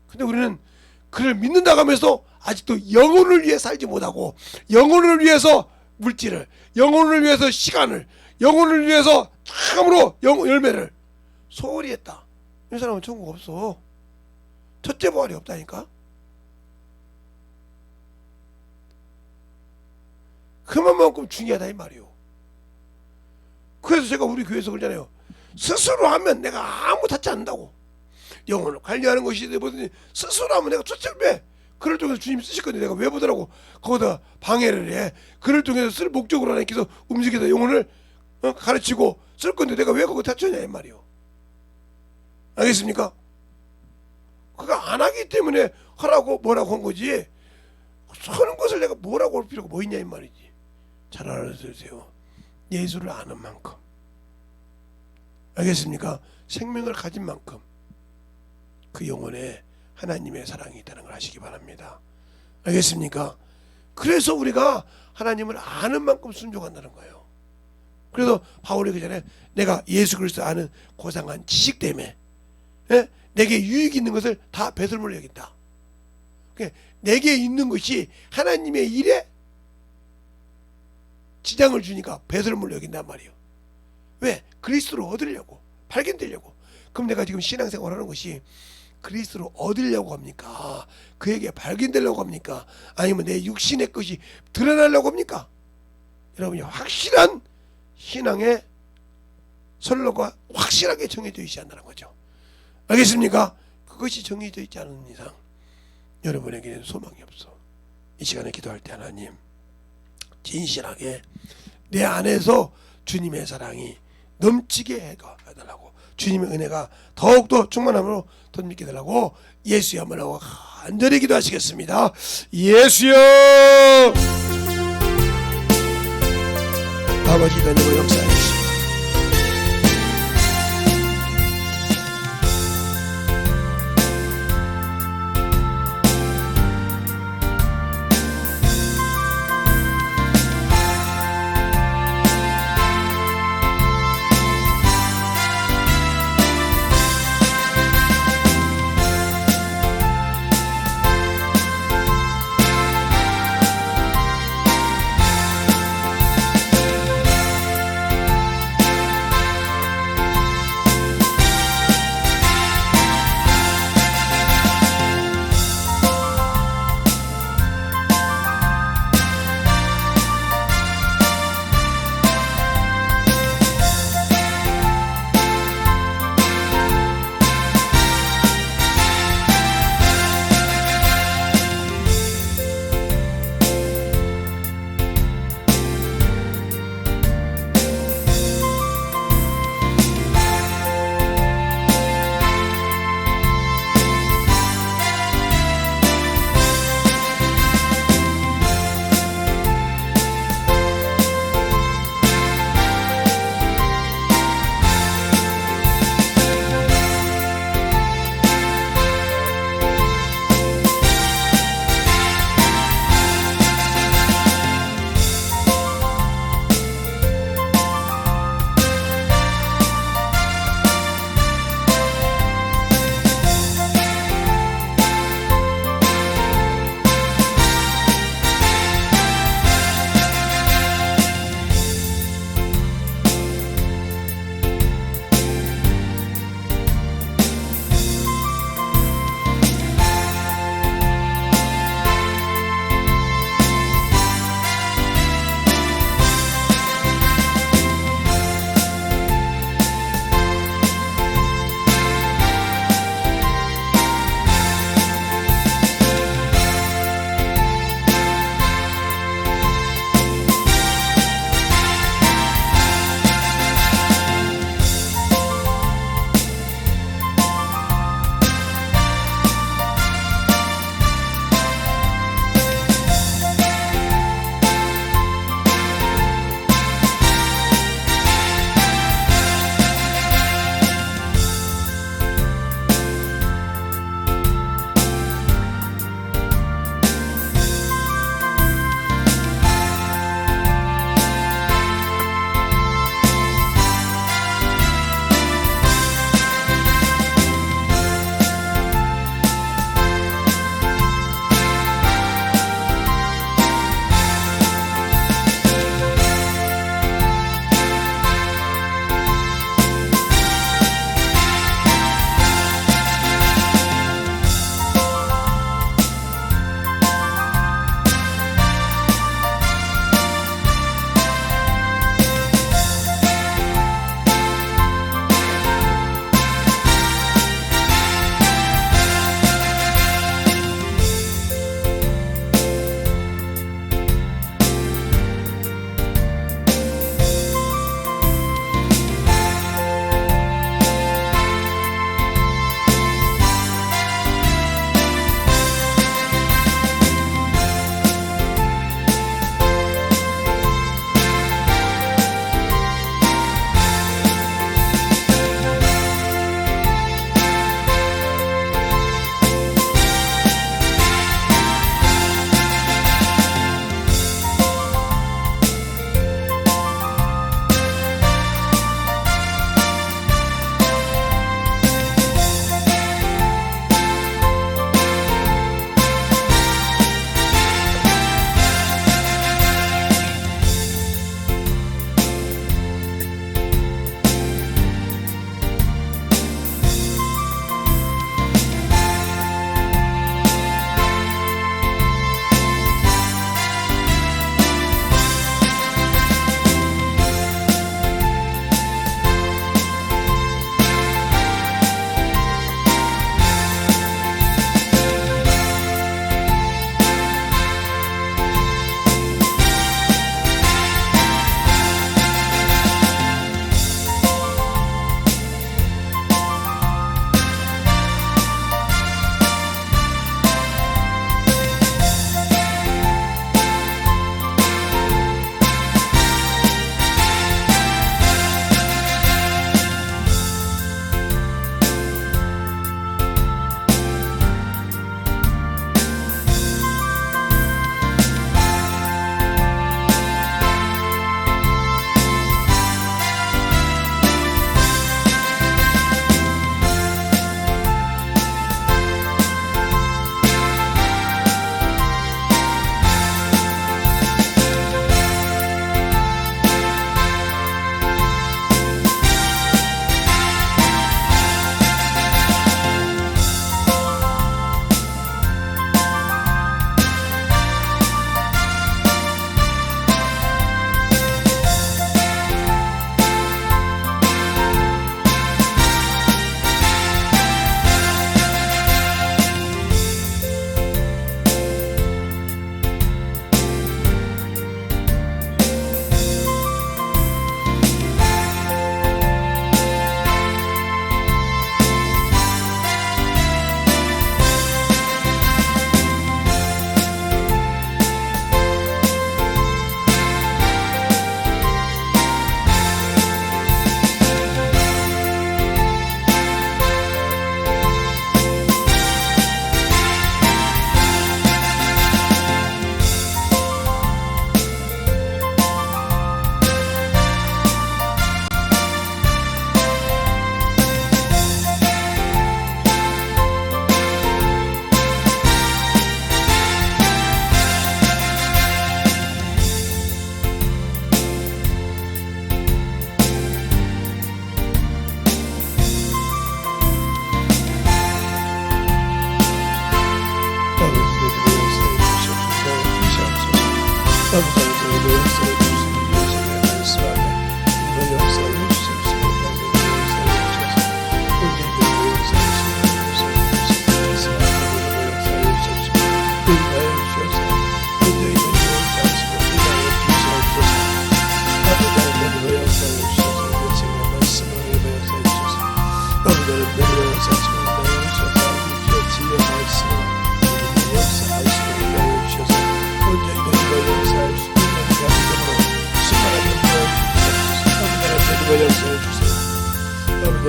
근데 우리는 그를 믿는다고 하면서 아직도 영혼을 위해 살지 못하고, 영혼을 위해서 물질을, 영혼을 위해서 시간을, 영혼을 위해서 참으로 열매를 소홀히 했다. 이 사람은 천국 없어. 첫째 부활이 없다니까. 그만큼 중요하다 이 말이요. 그래서 제가 우리 교회에서 그러잖아요. 스스로 하면 내가 아무 닿지 않는다고. 영혼을 관리하는 것이 뭐든지 스스로 하면 내가 첫째 왜 그를 통해서 주님이 쓰실 건데 내가 왜 보더라고 거기다 방해를 해. 그를 통해서 쓸 목적으로 하나님께서 움직여서 영혼을 가르치고 쓸 건데 내가 왜 그거 닫혔냐 이 말이요. 알겠습니까? 그거 안 하기 때문에 하라고 뭐라고 한 거지, 하는 것을 내가 뭐라고 할 필요가 뭐 있냐 이 말이지. 잘 알아들으세요. 예수를 아는 만큼, 알겠습니까? 생명을 가진 만큼 그 영혼에 하나님의 사랑이 있다는 걸 아시기 바랍니다. 알겠습니까? 그래서 우리가 하나님을 아는 만큼 순종한다는 거예요. 그래서 바울이 그 전에 내가 예수 그리스도 아는 고상한 지식 때문에 내게 유익이 있는 것을 다 배설물로 여긴다. 내게 있는 것이 하나님의 일에 지장을 주니까 배설물로 여긴단 말이에요. 왜? 그리스도를 얻으려고, 발견되려고. 그럼 내가 지금 신앙생활하는 것이 그리스도를 얻으려고 합니까? 그에게 발견되려고 합니까? 아니면 내 육신의 것이 드러나려고 합니까? 여러분이 확실한 신앙의 선로가 확실하게 정해져 있지 않다는 거죠. 알겠습니까? 그것이 정해져 있지 않은 이상 여러분에게는 소망이 없어. 이 시간에 기도할 때 하나님, 진실하게 내 안에서 주님의 사랑이 넘치게 해달라고, 주님의 은혜가 더욱더 충만함으로 덧입게 해달라고 예수여 한번 하고 간절히 기도하시겠습니다. 예수여, 아버지 하나님의 역사해 주시옵소서.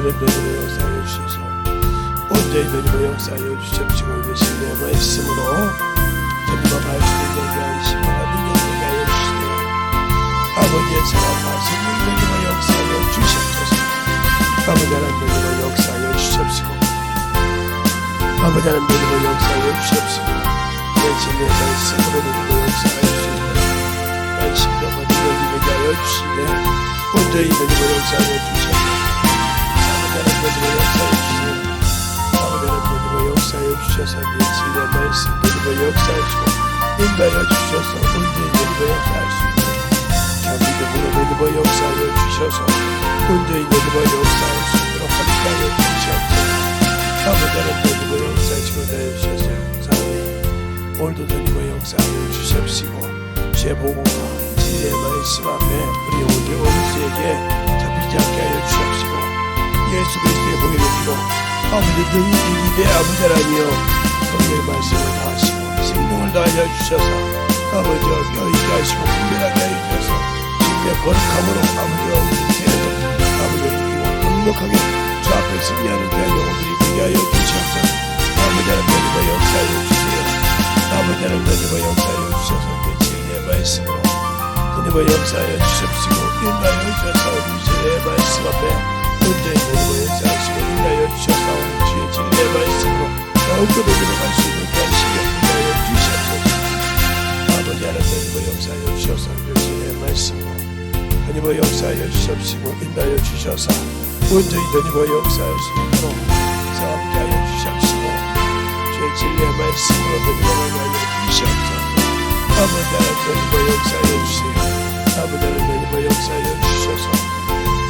아버지는 주님의 역사하여 주셔서 온전히 주님의 역사하여 주십시고 이것이 내 말씀으로 주님과 말씀을 되게 하여 신방과 능력 되게 하여 주시되 아버지의 사랑과 성령 주님의 역사하여 주시옵소서. 아버지 하나님 주님의 역사하여 주십시고 아버지 하나님 주님의 역사하여 주십시고 내 진리의 말씀으로 주님의 역사하여 주시옵소서. 신령과 능력이 되게 하여 주시되 온전히 주님의 역사하여 주시옵소서. 아버지 하나님 주님의 역사하여 주시옵소서. 아버지 하나님 주님의 역사하여 주셔서 내 진리의 말씀 주님의 역사하시고 인도하여 주셔서 온전히 주님의 역사할 수 있는 믿음으로 주님의 역사하여 주셔서 온전히 주님의 역사할 수 있도록 함께하여 주시옵소서. 아버지 하나님 주님의 역사하시고 인도하여 주셔서 사모님 오늘도 주님의 역사하여 주십시고 제복음과 진리의 말씀 앞에 우리 오늘 어린이에게 잡히지 않게 하여 주십시고 예수 그리스도의 보혈의 피로 아버지 능히 이기되 아버지 하나님이여 성령의 말씀을 다하시고 생명을 다하여 주셔서 아버지 뼈있게 하시고 분별하게 하여 주셔서 진리의 거룩함으로 아버지와 우리 세례로 아버지 이기고 넉넉하게 주 앞에 승리하는 그런 영혼들이 되게 하여 주셔서 아버지 하나님의 역사하여 주세요. 아버지 하나님의 역사하여 주셔서 말씀으로 주님의 역사하여 주십시고 인도하여 주셔서 우리 진리의 말씀 앞에 온전히 주님의 역사하시고 인도하여 주셔서 주의 진리의 말씀으로 더욱더 들어갈 수 있는 관심을 인도하여 주시옵소서. 아버지 하나님 주님의 역사하여 주셔서 우리 진리의 말씀으로 주님의 역사하여 주십시고 인도하여 주셔서 온전히 주님의 역사할 수 있도록 함께하여 주십시고 주의 진리의 말씀으로 주님의 역사하여 주시옵소서. 아버지 하나님 역사하여 주세요. 아버지 하나님 역사하여 주셔서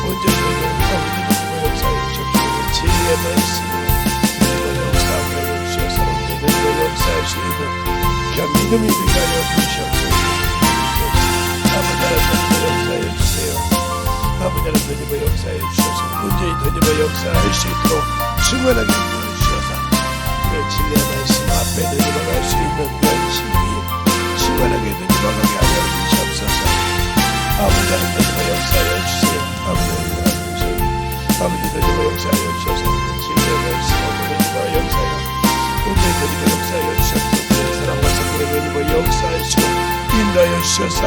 온전히 아버지 역사하여 주시고 진리의 말씀을 역사하여 주셔서 온전히 역사할 수 있는 귀한 믿음이 되게 하여 주시옵소서. 아버지 하나님 역사하여 주세요. 아버지 하나님 역사하여 주셔서 온전히 주님의 역사할 수 있도록 충만하게 도와주셔서 그 진리의 말씀 앞에 내려갈 수 있는 그런 신이 충만하게 되어가게 하여 주시옵소서. 아버지 하나님의 역사하여 주세요. 아버지 하나님의 역사하여 주셔서 진리의 말씀 하나님의 역사하여 온전히 주님의 역사하여 주시옵소서. 사랑과 성령의 주님의 역사하시고 인도하여 주셔서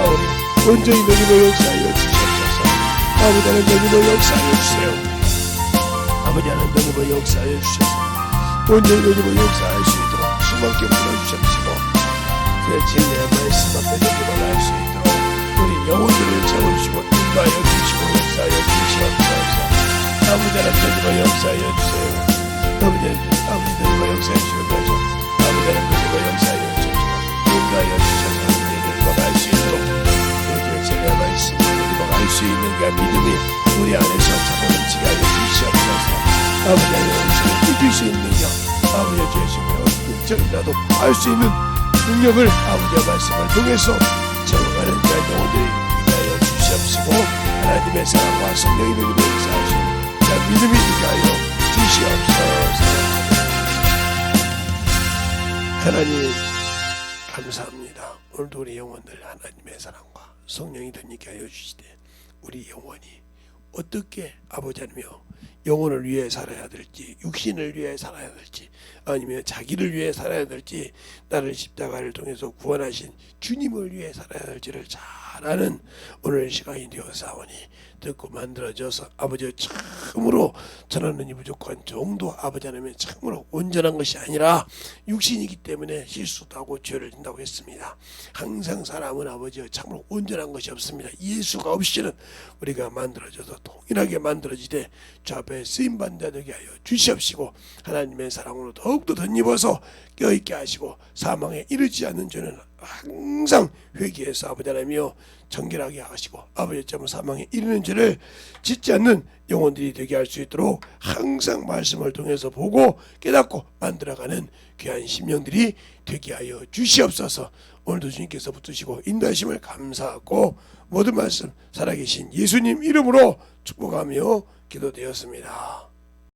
온전히 주님의 역사하여 주시옵소서. 아버지 하나님의 주님의 역사하여 주세요. 아버지 하나님의 주님의 역사하여 주셔서 온전히 주님의 역사할 수 있도록 충만케 불러주십시고 그 진리의 말씀 앞에 들어갈 수 있도록 우리 영혼들을 채워주시고 인도하여 주시고 역사하여 주시옵소서. 아버지 하나님의 역사하여 주세요. 아버지 하나님의 역사하여 주시옵소서. 아버지 하나님의 역사하여 주시고 인도하여 주셔서 우리를 들어갈 수 있도록 그 진리의 말씀을 들어갈 수 있는 그 믿음이 우리 안에서 자동치게 하여 주시옵소서. 아버지 하나님의 이길 수 있는 능력 아버지의 주시며 어떤 적이라도 알 수 있는 능력을 아버지의 말씀을 통해서 적응하는 영혼들이 위하여 주시옵시고 하나님의 사랑과 성령의 능력을 역사하시는 믿음이 위하여 주시옵소서. 하나님 감사합니다. 오늘도 우리 영혼들 하나님의 사랑과 성령이 되니까 하여 주시되 우리 영혼이 어떻게 아버지 하나며 영혼을 위해 살아야 될지 육신을 위해 살아야 될지 아니면 자기를 위해 살아야 될지 나를 십자가를 통해서 구원하신 주님을 위해 살아야 될지를 잘 아는 오늘 시간이 되어사오니 듣고 만들어져서 아버지의 참으로 전하는 이 부족한 정도 아버지 하나님의 참으로 온전한 것이 아니라 육신이기 때문에 실수도 하고 죄를 진다고 했습니다. 항상 사람은 아버지의 참으로 온전한 것이 없습니다. 예수가 없이는 우리가 만들어져서 동일하게 만들어지되 주 앞에 쓰임받는 자 되게 하여 주시옵시고 하나님의 사랑으로 더욱더 덧입어서 껴있게 하시고 사망에 이르지 않는 죄는 항상 회개해서 아버지 하나님이여 정결하게 하시고 아버지의 점을 사망에 이르는 죄를 짓지 않는 영혼들이 되게 할 수 있도록 항상 말씀을 통해서 보고 깨닫고 만들어가는 귀한 심령들이 되게 하여 주시옵소서. 오늘도 주님께서 붙드시고 인도하심을 감사하고 모든 말씀 살아계신 예수님 이름으로 축복하며 기도되었습니다.